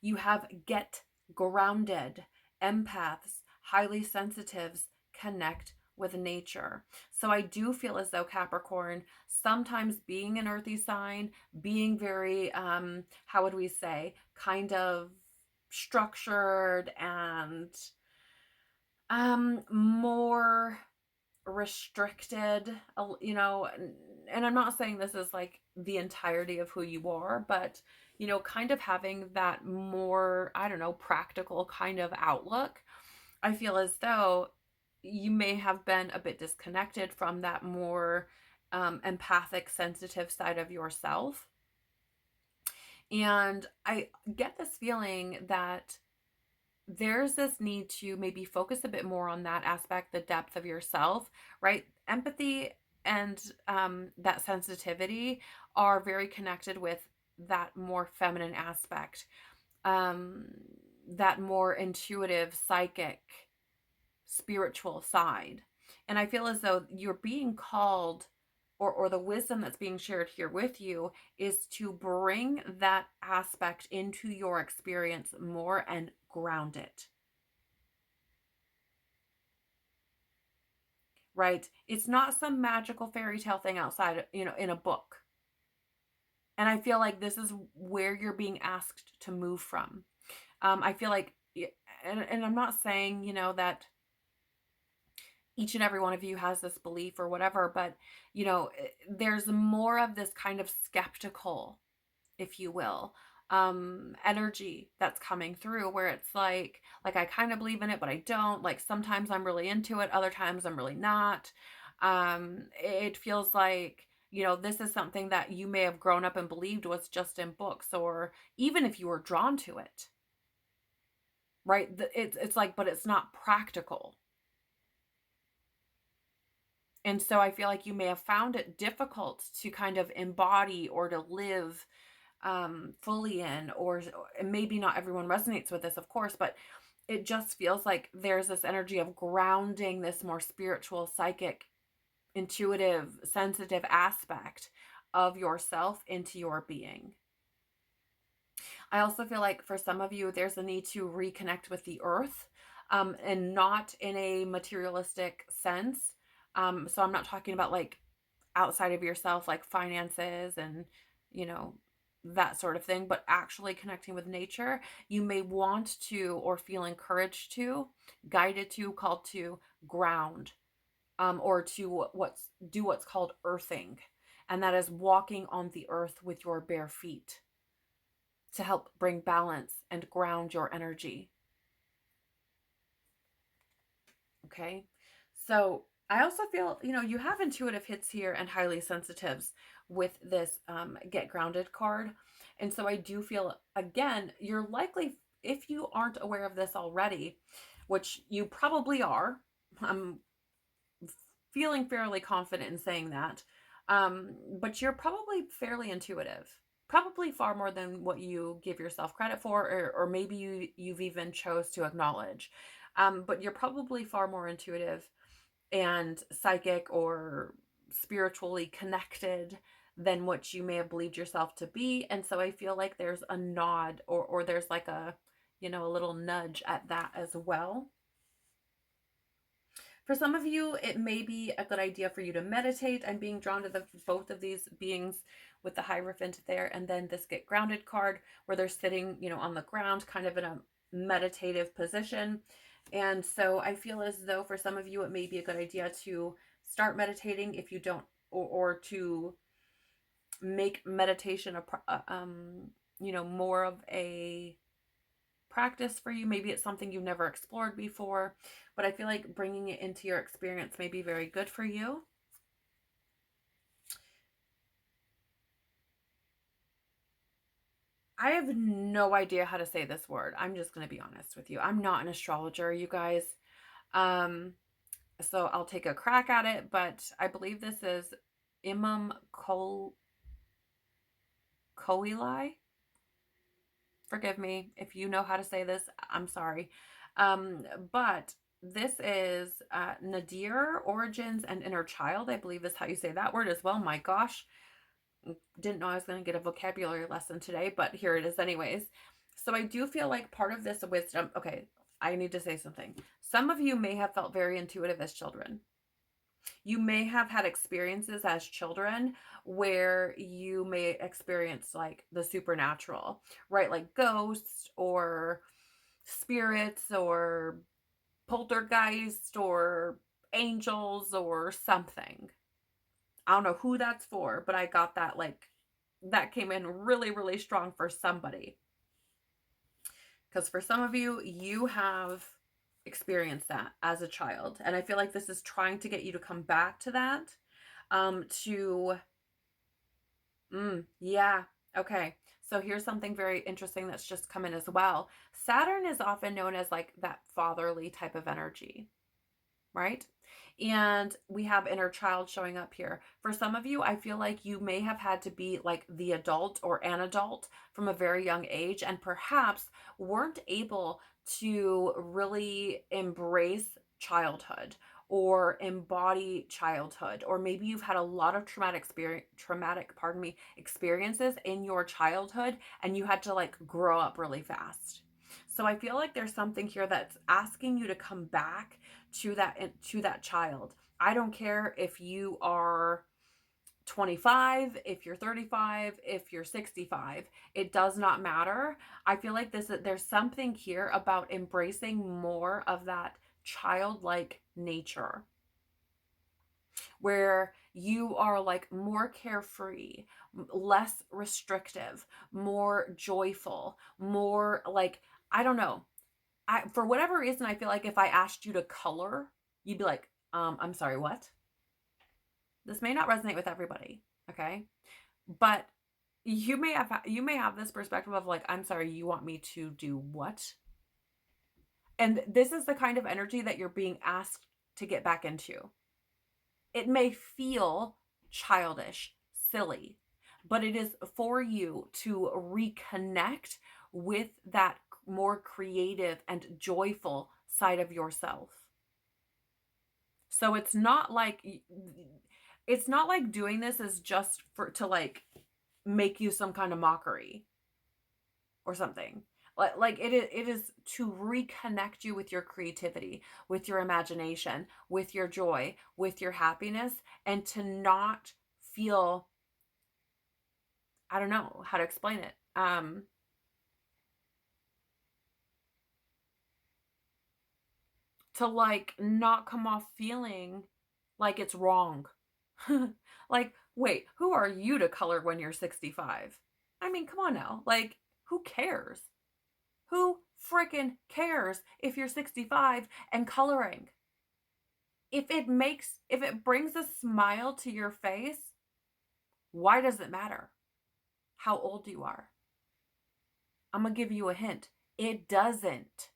You have get grounded, empaths, highly sensitives, connect with nature. So I do feel as though, Capricorn, sometimes being an earthy sign, being very, how would we say, kind of structured and more restricted, and I'm not saying this is like the entirety of who you are, but kind of having that more, I don't know, practical kind of outlook. I feel as though you may have been a bit disconnected from that more empathic, sensitive side of yourself. And I get this feeling that there's this need to maybe focus a bit more on that aspect, the depth of yourself, right? Empathy and that sensitivity are very connected with that more feminine aspect, that more intuitive, psychic, spiritual side. And I feel as though you're being called, or the wisdom that's being shared here with you is to bring that aspect into your experience more and ground it. Right? It's not some magical fairy tale thing outside, in a book. And I feel like this is where you're being asked to move from. I feel like, and I'm not saying, that each and every one of you has this belief or whatever, but, there's more of this kind of skeptical, if you will, energy that's coming through, where it's like I kind of believe in it, but I don't. Like sometimes I'm really into it, other times I'm really not. It feels like, this is something that you may have grown up and believed was just in books, or even if you were drawn to it, right? It's like, but it's not practical. And so I feel like you may have found it difficult to kind of embody or to live fully in, or maybe not everyone resonates with this, of course, but it just feels like there's this energy of grounding this more spiritual, psychic, intuitive, sensitive aspect of yourself into your being. I also feel like for some of you, there's a need to reconnect with the earth. and not in a materialistic sense. So I'm not talking about like outside of yourself, like finances and, you know, that sort of thing, but actually connecting with nature. You may want to or feel encouraged to, guided to, called to ground, or to do what's called earthing. And that is walking on the earth with your bare feet to help bring balance and ground your energy. Okay. So I also feel, you have intuitive hits here and highly sensitives with this get grounded card. And so I do feel, again, you're likely, if you aren't aware of this already, which you probably are, I'm feeling fairly confident in saying that, but you're probably fairly intuitive. Probably far more than what you give yourself credit for, or maybe you've even chose to acknowledge. But you're probably far more intuitive and psychic or spiritually connected than what you may have believed yourself to be. And so I feel like there's a nod, or there's like a little nudge at that as well. For some of you, it may be a good idea for you to meditate. I'm being drawn to both of these beings with the Hierophant there, and then this get grounded card where they're sitting, on the ground, kind of in a meditative position. And so I feel as though for some of you, it may be a good idea to start meditating if you don't, or to make meditation more of a practice for you. Maybe it's something you've never explored before, but I feel like bringing it into your experience may be very good for you. I have no idea how to say this word. I'm just going to be honest with you. I'm not an astrologer, you guys. So I'll take a crack at it, but I believe this is Imam Koili. Forgive me if you know how to say this. I'm sorry. But this is Nadir, Origins, and Inner Child, I believe is how you say that word as well. My gosh. Didn't know I was going to get a vocabulary lesson today, but here it is anyways. So I do feel like part of this wisdom, okay, I need to say something. Some of you may have felt very intuitive as children. You may have had experiences as children where you may experience like the supernatural, right? Like ghosts or spirits or poltergeist or angels or something. I don't know who that's for, but I got that, like, that came in really, really strong for somebody. Because for some of you, you have experienced that as a child. And I feel like this is trying to get you to come back to that. Yeah. Okay. So here's something very interesting that's just come in as well. Saturn is often known as like that fatherly type of energy, right? And we have inner child showing up here. For some of you, I feel like you may have had to be like the adult or an adult from a very young age and perhaps weren't able to really embrace childhood or embody childhood, or maybe you've had a lot of traumatic experiences in your childhood and you had to like grow up really fast. So I feel like there's something here that's asking you to come back to that child. I don't care if you are 25, if you're 35, if you're 65, it does not matter. I feel like there's something here about embracing more of that childlike nature where you are like more carefree, less restrictive, more joyful, more like, I don't know. For whatever reason, I feel like if I asked you to color, you'd be like, I'm sorry, what? This may not resonate with everybody, okay? But you may have this perspective of like, I'm sorry, you want me to do what? And this is the kind of energy that you're being asked to get back into. It may feel childish, silly, but it is for you to reconnect with that more creative and joyful side of yourself. So it's not like doing this is just to like make you some kind of mockery or something. Like it is to reconnect you with your creativity, with your imagination, with your joy, with your happiness, and to not feel, I don't know how to explain it. To like not come off feeling like it's wrong. Like, wait, who are you to color when you're 65? I mean, come on now. Like, who cares? Who freaking cares if you're 65 and coloring? If it brings a smile to your face, why does it matter how old you are? I'm going to give you a hint. It doesn't.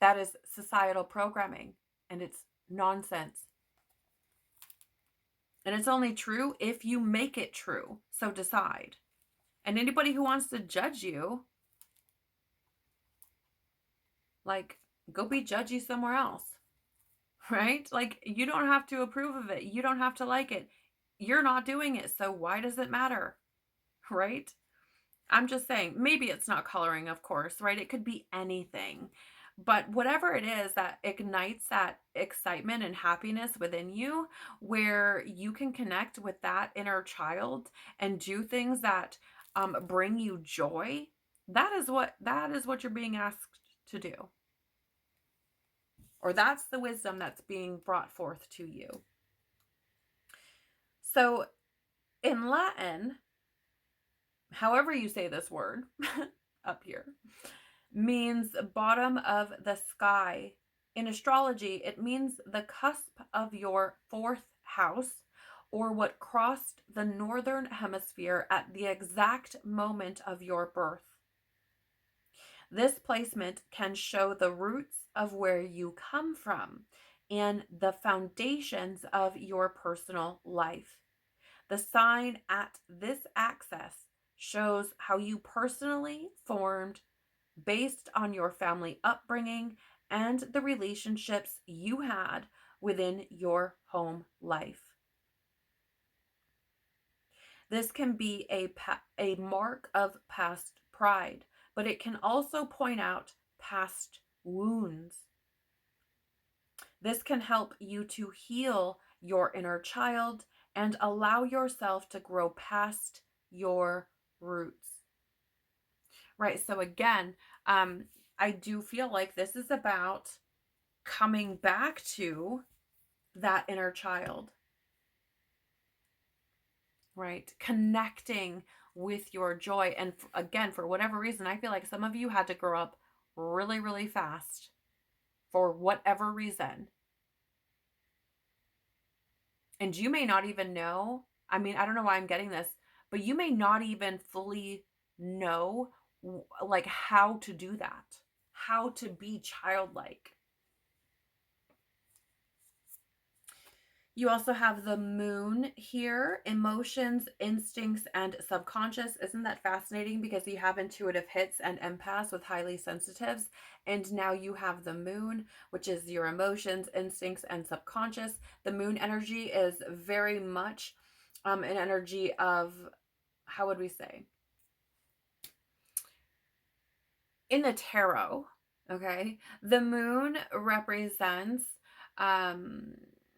That is societal programming, and it's nonsense. And it's only true if you make it true. So decide. And anybody who wants to judge you, like, go be judgy somewhere else, right? Like, you don't have to approve of it. You don't have to like it. You're not doing it. So why does it matter, right? I'm just saying, maybe it's not coloring, of course, right? It could be anything. But whatever it is that ignites that excitement and happiness within you, where you can connect with that inner child and do things that bring you joy, that is what you're being asked to do. Or that's the wisdom that's being brought forth to you. So in Latin, however you say this word up here, means bottom of the sky. In astrology, it means the cusp of your fourth house, or what crossed the northern hemisphere at the exact moment of your birth. This placement can show the roots of where you come from and the foundations of your personal life. The sign at this axis shows how you personally formed based on your family upbringing and the relationships you had within your home life. This can be a mark of past pride, but it can also point out past wounds. This can help you to heal your inner child and allow yourself to grow past your roots. Right, so again, I do feel like this is about coming back to that inner child, right? Connecting with your joy. And again, for whatever reason, I feel like some of you had to grow up really, really fast for whatever reason. And you may not even know, I mean, I don't know why I'm getting this, but you may not even fully know like how to do that, how to be childlike. You also have the moon here, emotions, instincts, and subconscious. Isn't that fascinating? Because you have intuitive hits and empaths with highly sensitives. And now you have the moon, which is your emotions, instincts, and subconscious. The moon energy is very much an energy of, how would we say? In the tarot, okay, the moon represents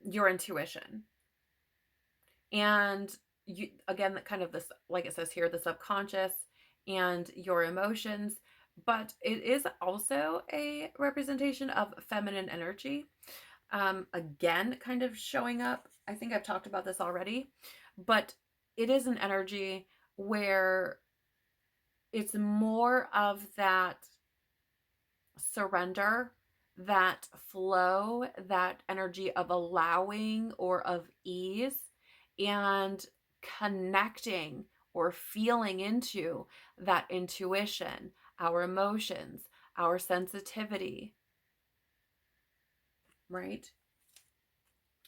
your intuition. And you, again, kind of this, like it says here, the subconscious and your emotions, but it is also a representation of feminine energy. Again, kind of showing up. I think I've talked about this already, but it is an energy where it's more of that surrender, that flow, that energy of allowing or of ease, and connecting or feeling into that intuition, our emotions, our sensitivity, right?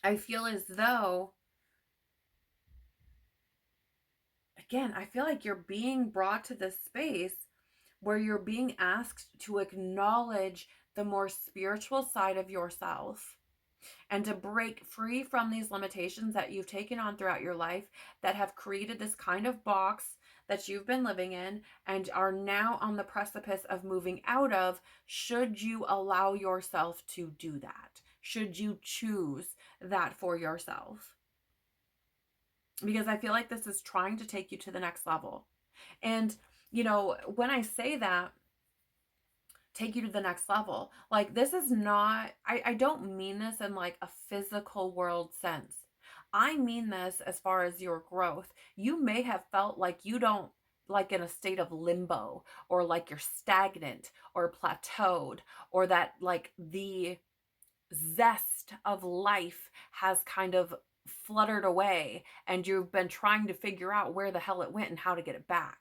I feel as though, again, I feel like you're being brought to this space where you're being asked to acknowledge the more spiritual side of yourself and to break free from these limitations that you've taken on throughout your life that have created this kind of box that you've been living in and are now on the precipice of moving out of, should you allow yourself to do that? Should you choose that for yourself? Because I feel like this is trying to take you to the next level. And, you know, when I say that, take you to the next level, like, this is not, I don't mean this in like a physical world sense. I mean this as far as your growth. You may have felt like you don't, like in a state of limbo, or like you're stagnant or plateaued, or that like the zest of life has kind of fluttered away and you've been trying to figure out where the hell it went and how to get it back.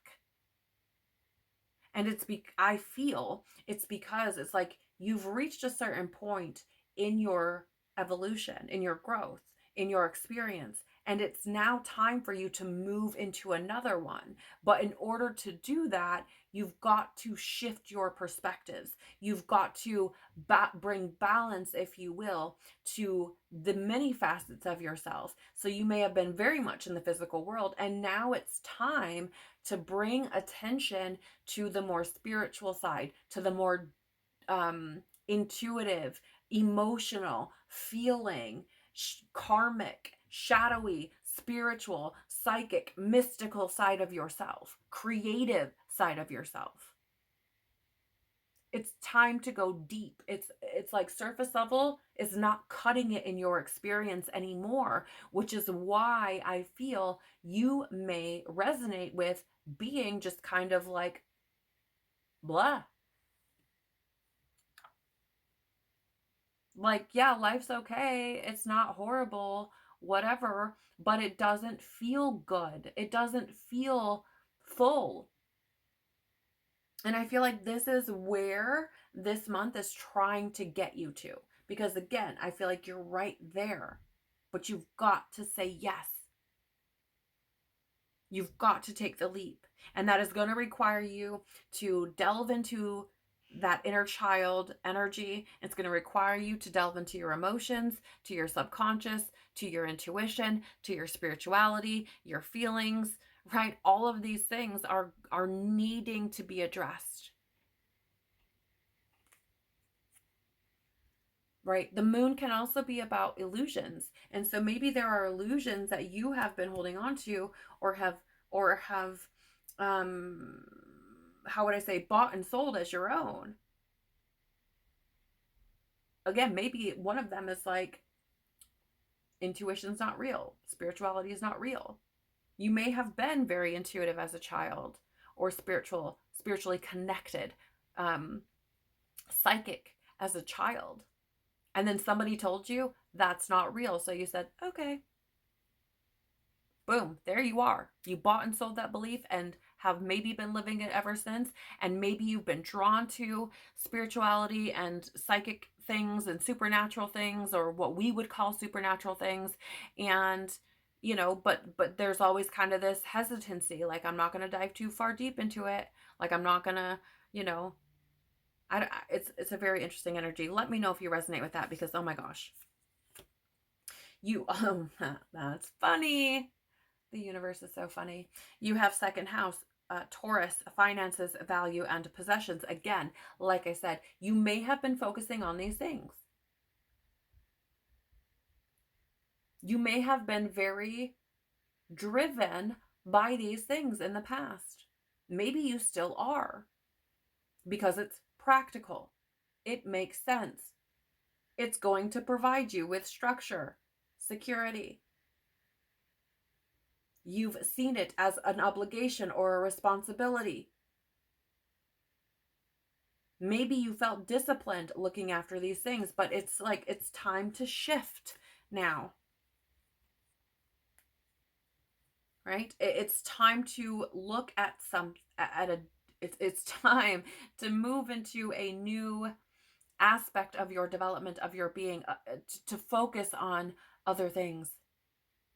And I feel it's because it's like you've reached a certain point in your evolution, in your growth, in your experience, and it's now time for you to move into another one. But in order to do that, you've got to shift your perspectives. You've got to bring balance, if you will, to the many facets of yourself. So you may have been very much in the physical world, and now it's time to bring attention to the more spiritual side, to the more intuitive, emotional, feeling, karmic, shadowy, spiritual, psychic, mystical side of yourself, creative side of yourself. It's time to go deep. It's like surface level is not cutting it in your experience anymore, which is why I feel you may resonate with being just kind of like blah. Like, yeah, life's okay. It's not horrible, whatever, but it doesn't feel good. It doesn't feel full. And I feel like this is where this month is trying to get you to. Because again, I feel like you're right there, but you've got to say yes. You've got to take the leap. And that is going to require you to delve into that inner child energy. It's going to require you to delve into your emotions, to your subconscious, to your intuition, to your spirituality, your feelings, right? All of these things are needing to be addressed. Right? The moon can also be about illusions. And so maybe there are illusions that you have been holding on to, or have how would I say, bought and sold as your own. Again, maybe one of them is like, intuition's not real, spirituality is not real. You may have been very intuitive as a child, or spiritually connected, psychic as a child. And then somebody told you that's not real. So you said, okay. Boom, there you are. You bought and sold that belief and have maybe been living it ever since. And maybe you've been drawn to spirituality and psychic things and supernatural things, or what we would call supernatural things. And, you know, but there's always kind of this hesitancy. Like, I'm not going to dive too far deep into it. Like, I'm not going to, you know, it's a very interesting energy. Let me know if you resonate with that, because, oh my gosh. That's funny. The universe is so funny. You have second house, Taurus, finances, value, and possessions. Again, like I said, you may have been focusing on these things. You may have been very driven by these things in the past. Maybe you still are, because it's practical. It makes sense. It's going to provide you with structure, security. You've seen it as an obligation or a responsibility. Maybe you felt disciplined looking after these things, but it's like, it's time to shift now. Right? It's time to look at it's time to move into a new aspect of your development, of your being, to focus on other things,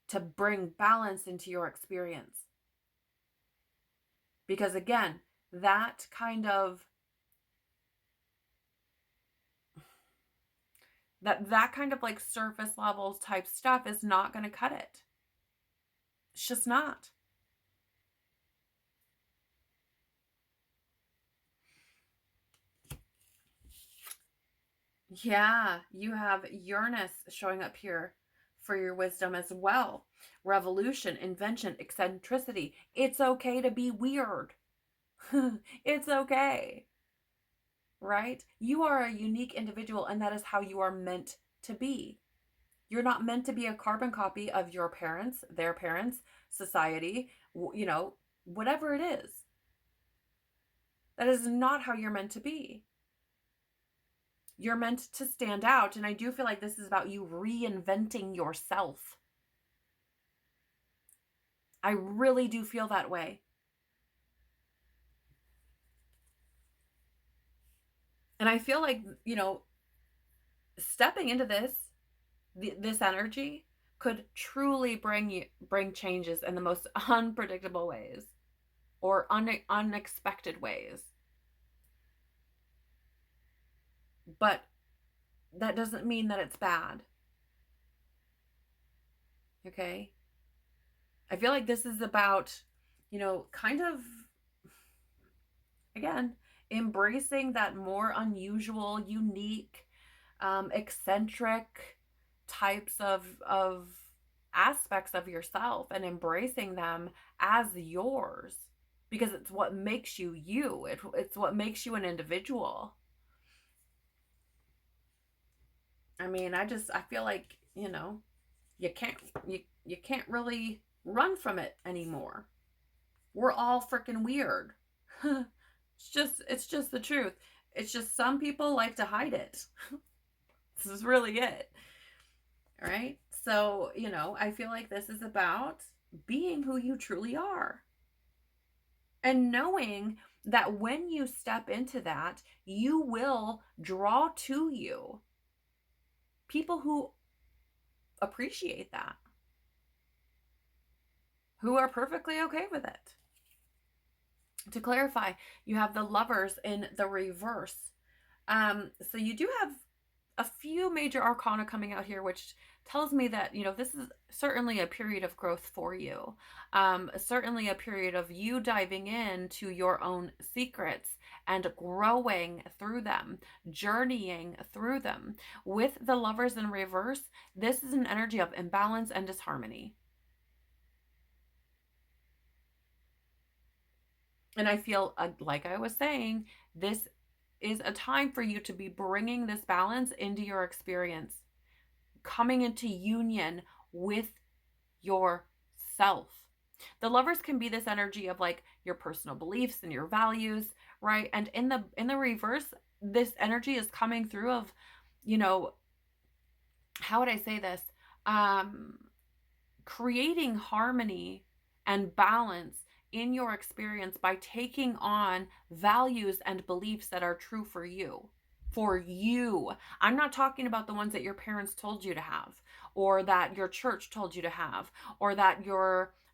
to bring balance into your experience. Because again, that kind of like surface levels type stuff is not going to cut it. It's just not. Yeah, you have Uranus showing up here for your wisdom as well. Revolution, invention, eccentricity. It's okay to be weird. It's okay, right? You are a unique individual, and that is how you are meant to be. You're not meant to be a carbon copy of your parents, their parents, society, whatever it is. That is not how you're meant to be. You're meant to stand out. And I do feel like this is about you reinventing yourself. I really do feel that way. And I feel like, stepping into this energy could truly bring changes in the most unpredictable ways or unexpected ways. But that doesn't mean that it's bad. Okay? I feel like this is about, kind of, again, embracing that more unusual, unique, eccentric types of aspects of yourself and embracing them as yours, because it's what makes you you. It's what makes you an individual. I mean, I feel like, you can't you can't really run from it anymore. We're all freaking weird. It's just the truth. It's just some people like to hide it. This is really it. All right? So, I feel like this is about being who you truly are. And knowing that when you step into that, you will draw to you people who appreciate that, who are perfectly okay with it. To clarify, you have the Lovers in the reverse. So you do have a few major arcana coming out here, which tells me that, this is certainly a period of growth for you. Certainly a period of you diving into your own secrets and growing through them, journeying through them. With the Lovers in reverse, this is an energy of imbalance and disharmony. And I feel, like I was saying, this is a time for you to be bringing this balance into your experience, coming into union with yourself. The Lovers can be this energy of like your personal beliefs and your values, right? And in the reverse, this energy is coming through of, how would I say this? Creating harmony and balance in your experience by taking on values and beliefs that are true for you. For you. I'm not talking about the ones that your parents told you to have, or that your church told you to have, or that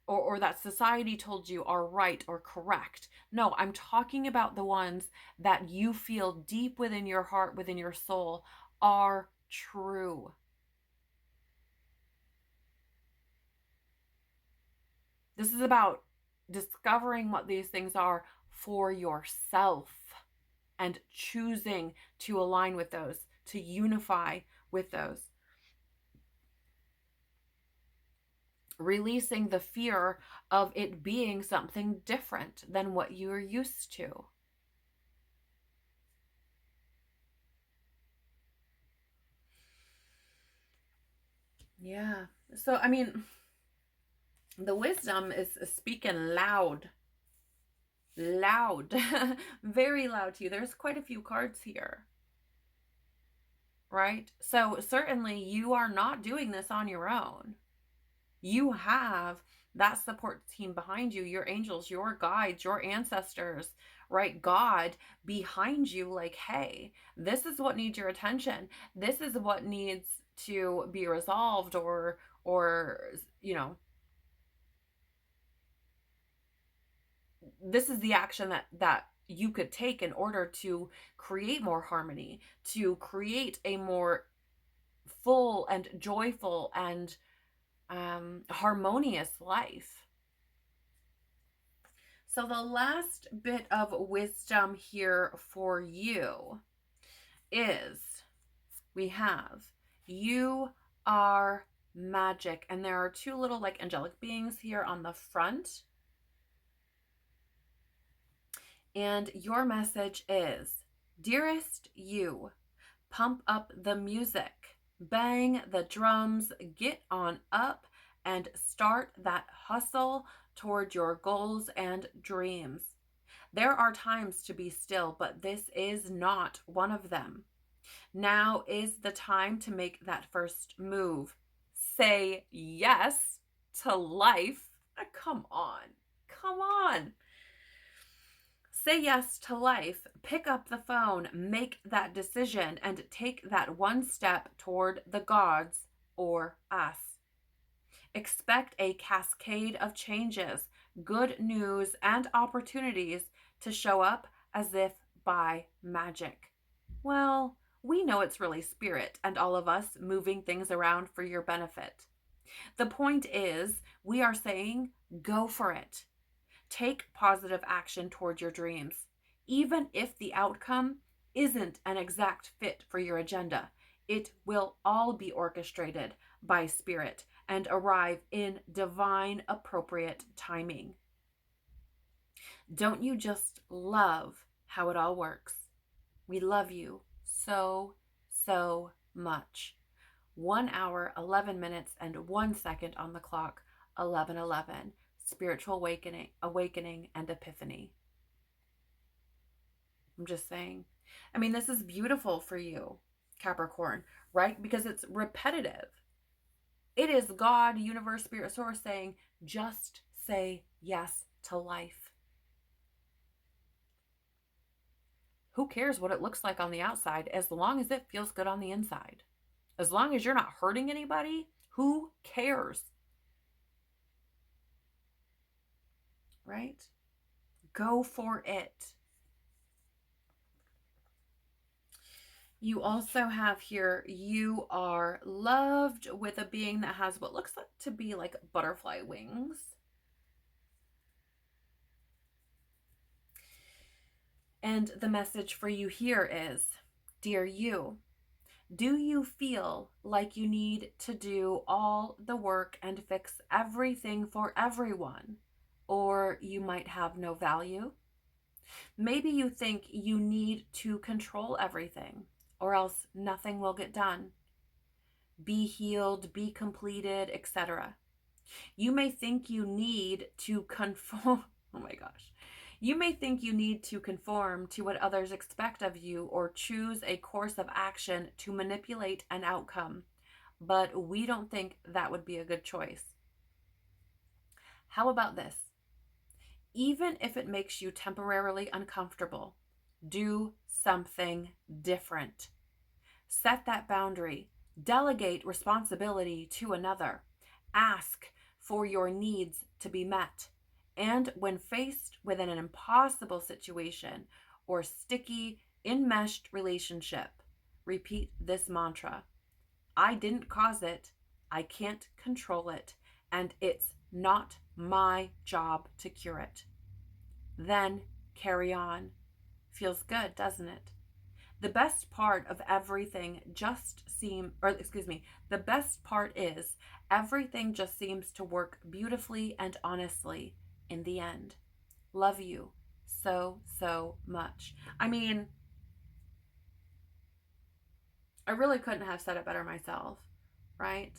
or that society told you are right or correct. No, I'm talking about the ones that you feel deep within your heart, within your soul, are true. This is about discovering what these things are for yourself and choosing to align with those, to unify with those. Releasing the fear of it being something different than what you're used to. Yeah. So, I mean, the wisdom is speaking loud. Loud. Very loud to you. There's quite a few cards here. Right? So, certainly you are not doing this on your own. You have that support team behind you, your angels, your guides, your ancestors, right? God behind you, like, hey, this is what needs your attention. This is what needs to be resolved, or, this is the action that you could take in order to create more harmony, to create a more full and joyful and harmonious life. So the last bit of wisdom here for you is we have you are magic. And there are two little like angelic beings here on the front. And your message is, dearest you, pump up the music, bang the drums, get on up, and start that hustle toward your goals and dreams. There are times to be still, but this is not one of them. Now is the time to make that first move. Say yes to life. Come on. Come on. Say yes to life. Pick up the phone, make that decision, and take that one step toward the gods or us. Expect a cascade of changes, good news, and opportunities to show up as if by magic. Well, we know it's really spirit and all of us moving things around for your benefit. The point is, we are saying go for it. Take positive action toward your dreams, even if the outcome isn't an exact fit for your agenda. It will all be orchestrated by spirit and arrive in divine appropriate timing. Don't you just love how it all works? We love you so, so much. 1 hour, 11 minutes, and 1 second on the clock, 11:11. Spiritual awakening, and epiphany. I'm just saying. I mean, this is beautiful for you, Capricorn, right? Because it's repetitive. It is God, universe, spirit, source saying, just say yes to life. Who cares what it looks like on the outside as long as it feels good on the inside? As long as you're not hurting anybody, who cares? Right? Go for it. You also have here, you are loved with a being that has what looks like to be like butterfly wings. And the message for you here is, dear you, do you feel like you need to do all the work and fix everything for everyone? Or you might have no value? Maybe you think you need to control everything, or else nothing will get done. Be healed, be completed, etc. You may think you need to conform. Oh my gosh. You may think you need to conform to what others expect of you or choose a course of action to manipulate an outcome, but we don't think that would be a good choice. How about this? Even if it makes you temporarily uncomfortable, do something different. Set that boundary. Delegate responsibility to another. Ask for your needs to be met. And when faced with an impossible situation or sticky, enmeshed relationship, repeat this mantra. I didn't cause it. I can't control it. And it's not my job to cure it. Then carry on. Feels good, doesn't it? The best part of everything the best part is everything just seems to work beautifully and honestly in the end. Love you so, so much. I mean, I really couldn't have said it better myself, right?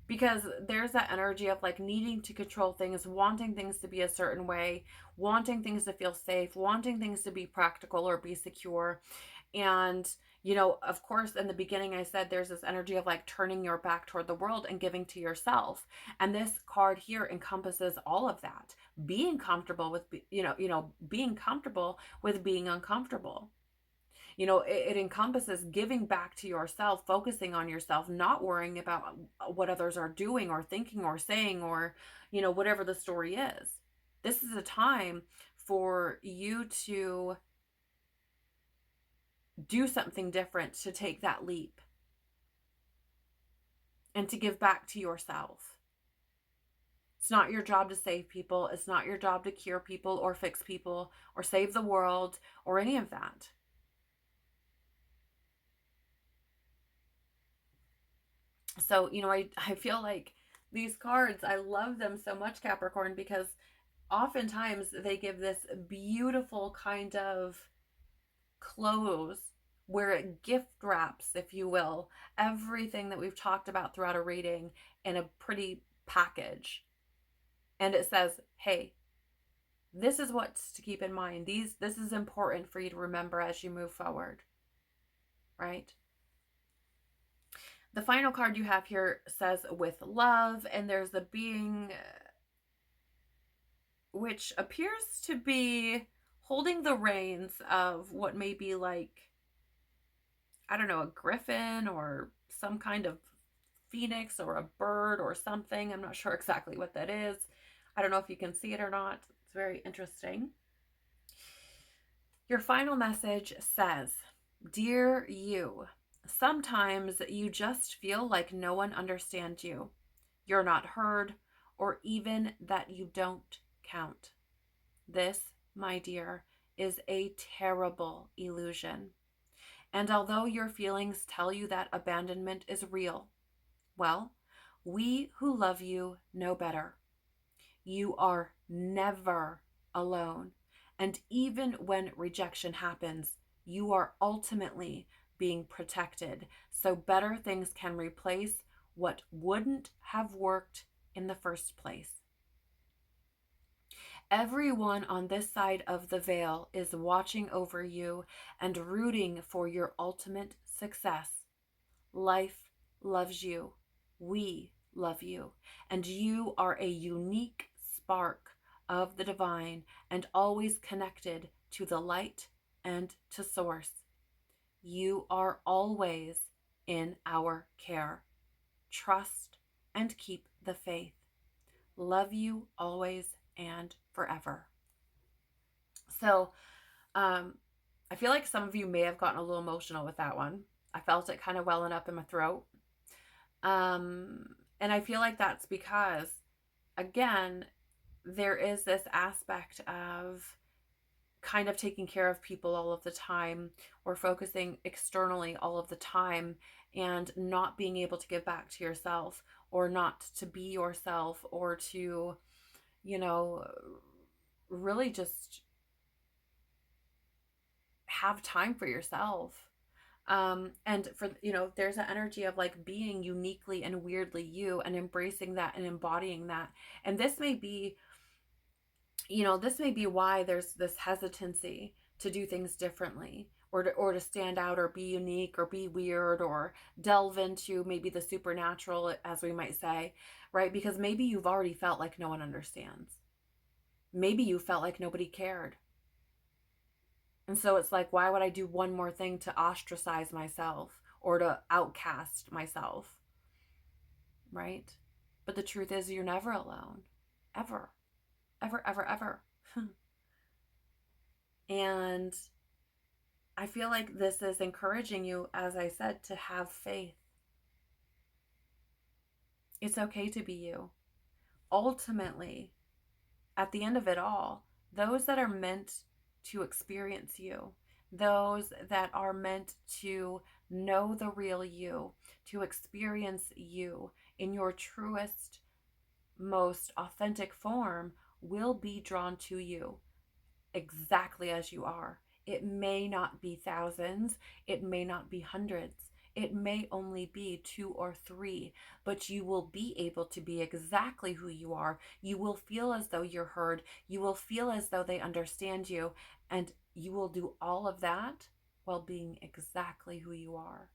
Because there's that energy of like needing to control things, wanting things to be a certain way, wanting things to feel safe, wanting things to be practical or be secure. And, you know, of course, in the beginning, I said there's this energy of like turning your back toward the world and giving to yourself. And this card here encompasses all of that. Being comfortable with, being comfortable with being uncomfortable. You know, it encompasses giving back to yourself, focusing on yourself, not worrying about what others are doing or thinking or saying or, whatever the story is. This is a time for you to do something different, to take that leap and to give back to yourself. It's not your job to save people. It's not your job to cure people or fix people or save the world or any of that. So, I feel like these cards, I love them so much, Capricorn, because oftentimes they give this beautiful kind of close where it gift wraps, if you will, everything that we've talked about throughout a reading in a pretty package. And it says, hey, this is what's to keep in mind. This is important for you to remember as you move forward, right? The final card you have here says with love, and there's a being which appears to be holding the reins of what may be like, I don't know, a griffin or some kind of phoenix or a bird or something. I'm not sure exactly what that is. I don't know if you can see it or not. It's very interesting. Your final message says, Dear you, sometimes you just feel like no one understands you. You're not heard, or even that you don't count. This, my dear, is a terrible illusion. And although your feelings tell you that abandonment is real, well, we who love you know better. You are never alone. And even when rejection happens, you are ultimately being protected. So better things can replace what wouldn't have worked in the first place. Everyone on this side of the veil is watching over you and rooting for your ultimate success. Life loves you. We love you. And you are a unique spark of the divine and always connected to the light and to source. You are always in our care. Trust and keep the faith. Love you always and forever. So, I feel like some of you may have gotten a little emotional with that one. I felt it kind of welling up in my throat. And I feel like that's because, again, there is this aspect of kind of taking care of people all of the time or focusing externally all of the time and not being able to give back to yourself or not to be yourself or to, really just have time for yourself. And for, there's an energy of like being uniquely and weirdly you and embracing that and embodying that. And this may be, this may be why there's this hesitancy to do things differently or to stand out or be unique or be weird or delve into maybe the supernatural, as we might say, right? Because maybe you've already felt like no one understands. Maybe you felt like nobody cared. And so it's like, why would I do one more thing to ostracize myself or to outcast myself? Right? But the truth is, you're never alone. Ever. Ever, ever, ever. And I feel like this is encouraging you, as I said, to have faith. It's okay to be you. Ultimately, at the end of it all, those that are meant to experience you, those that are meant to know the real you, to experience you in your truest, most authentic form, will be drawn to you exactly as you are. It may not be thousands, it may not be hundreds, it may only be 2 or 3, but you will be able to be exactly who you are. You will feel as though you're heard. You will feel as though they understand you. And you will do all of that while being exactly who you are.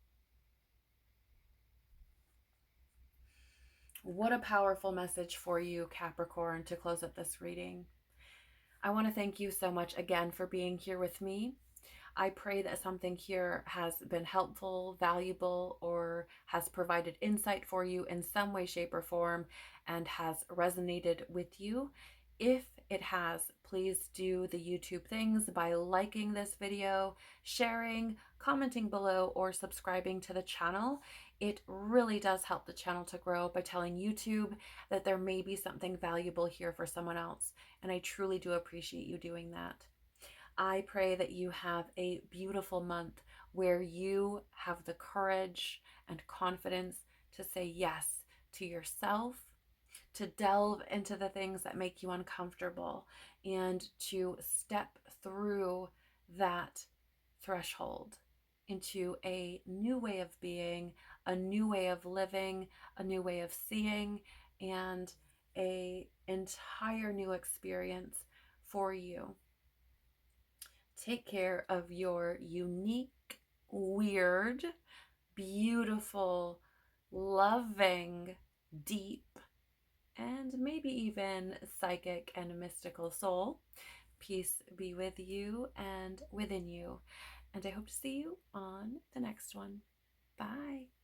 What a powerful message for you, Capricorn, to close up this reading. I want to thank you so much again for being here with me. I pray that something here has been helpful, valuable, or has provided insight for you in some way, shape, or form and has resonated with you. If it has, please do the YouTube things by liking this video, sharing, commenting below, or subscribing to the channel. It really does help the channel to grow by telling YouTube that there may be something valuable here for someone else. And I truly do appreciate you doing that. I pray that you have a beautiful month where you have the courage and confidence to say yes to yourself, to delve into the things that make you uncomfortable, and to step through that threshold into a new way of being, a new way of living, a new way of seeing, and a entire new experience for you. Take care of your unique, weird, beautiful, loving, deep, and maybe even psychic and mystical soul. Peace be with you and within you. And I hope to see you on the next one. Bye.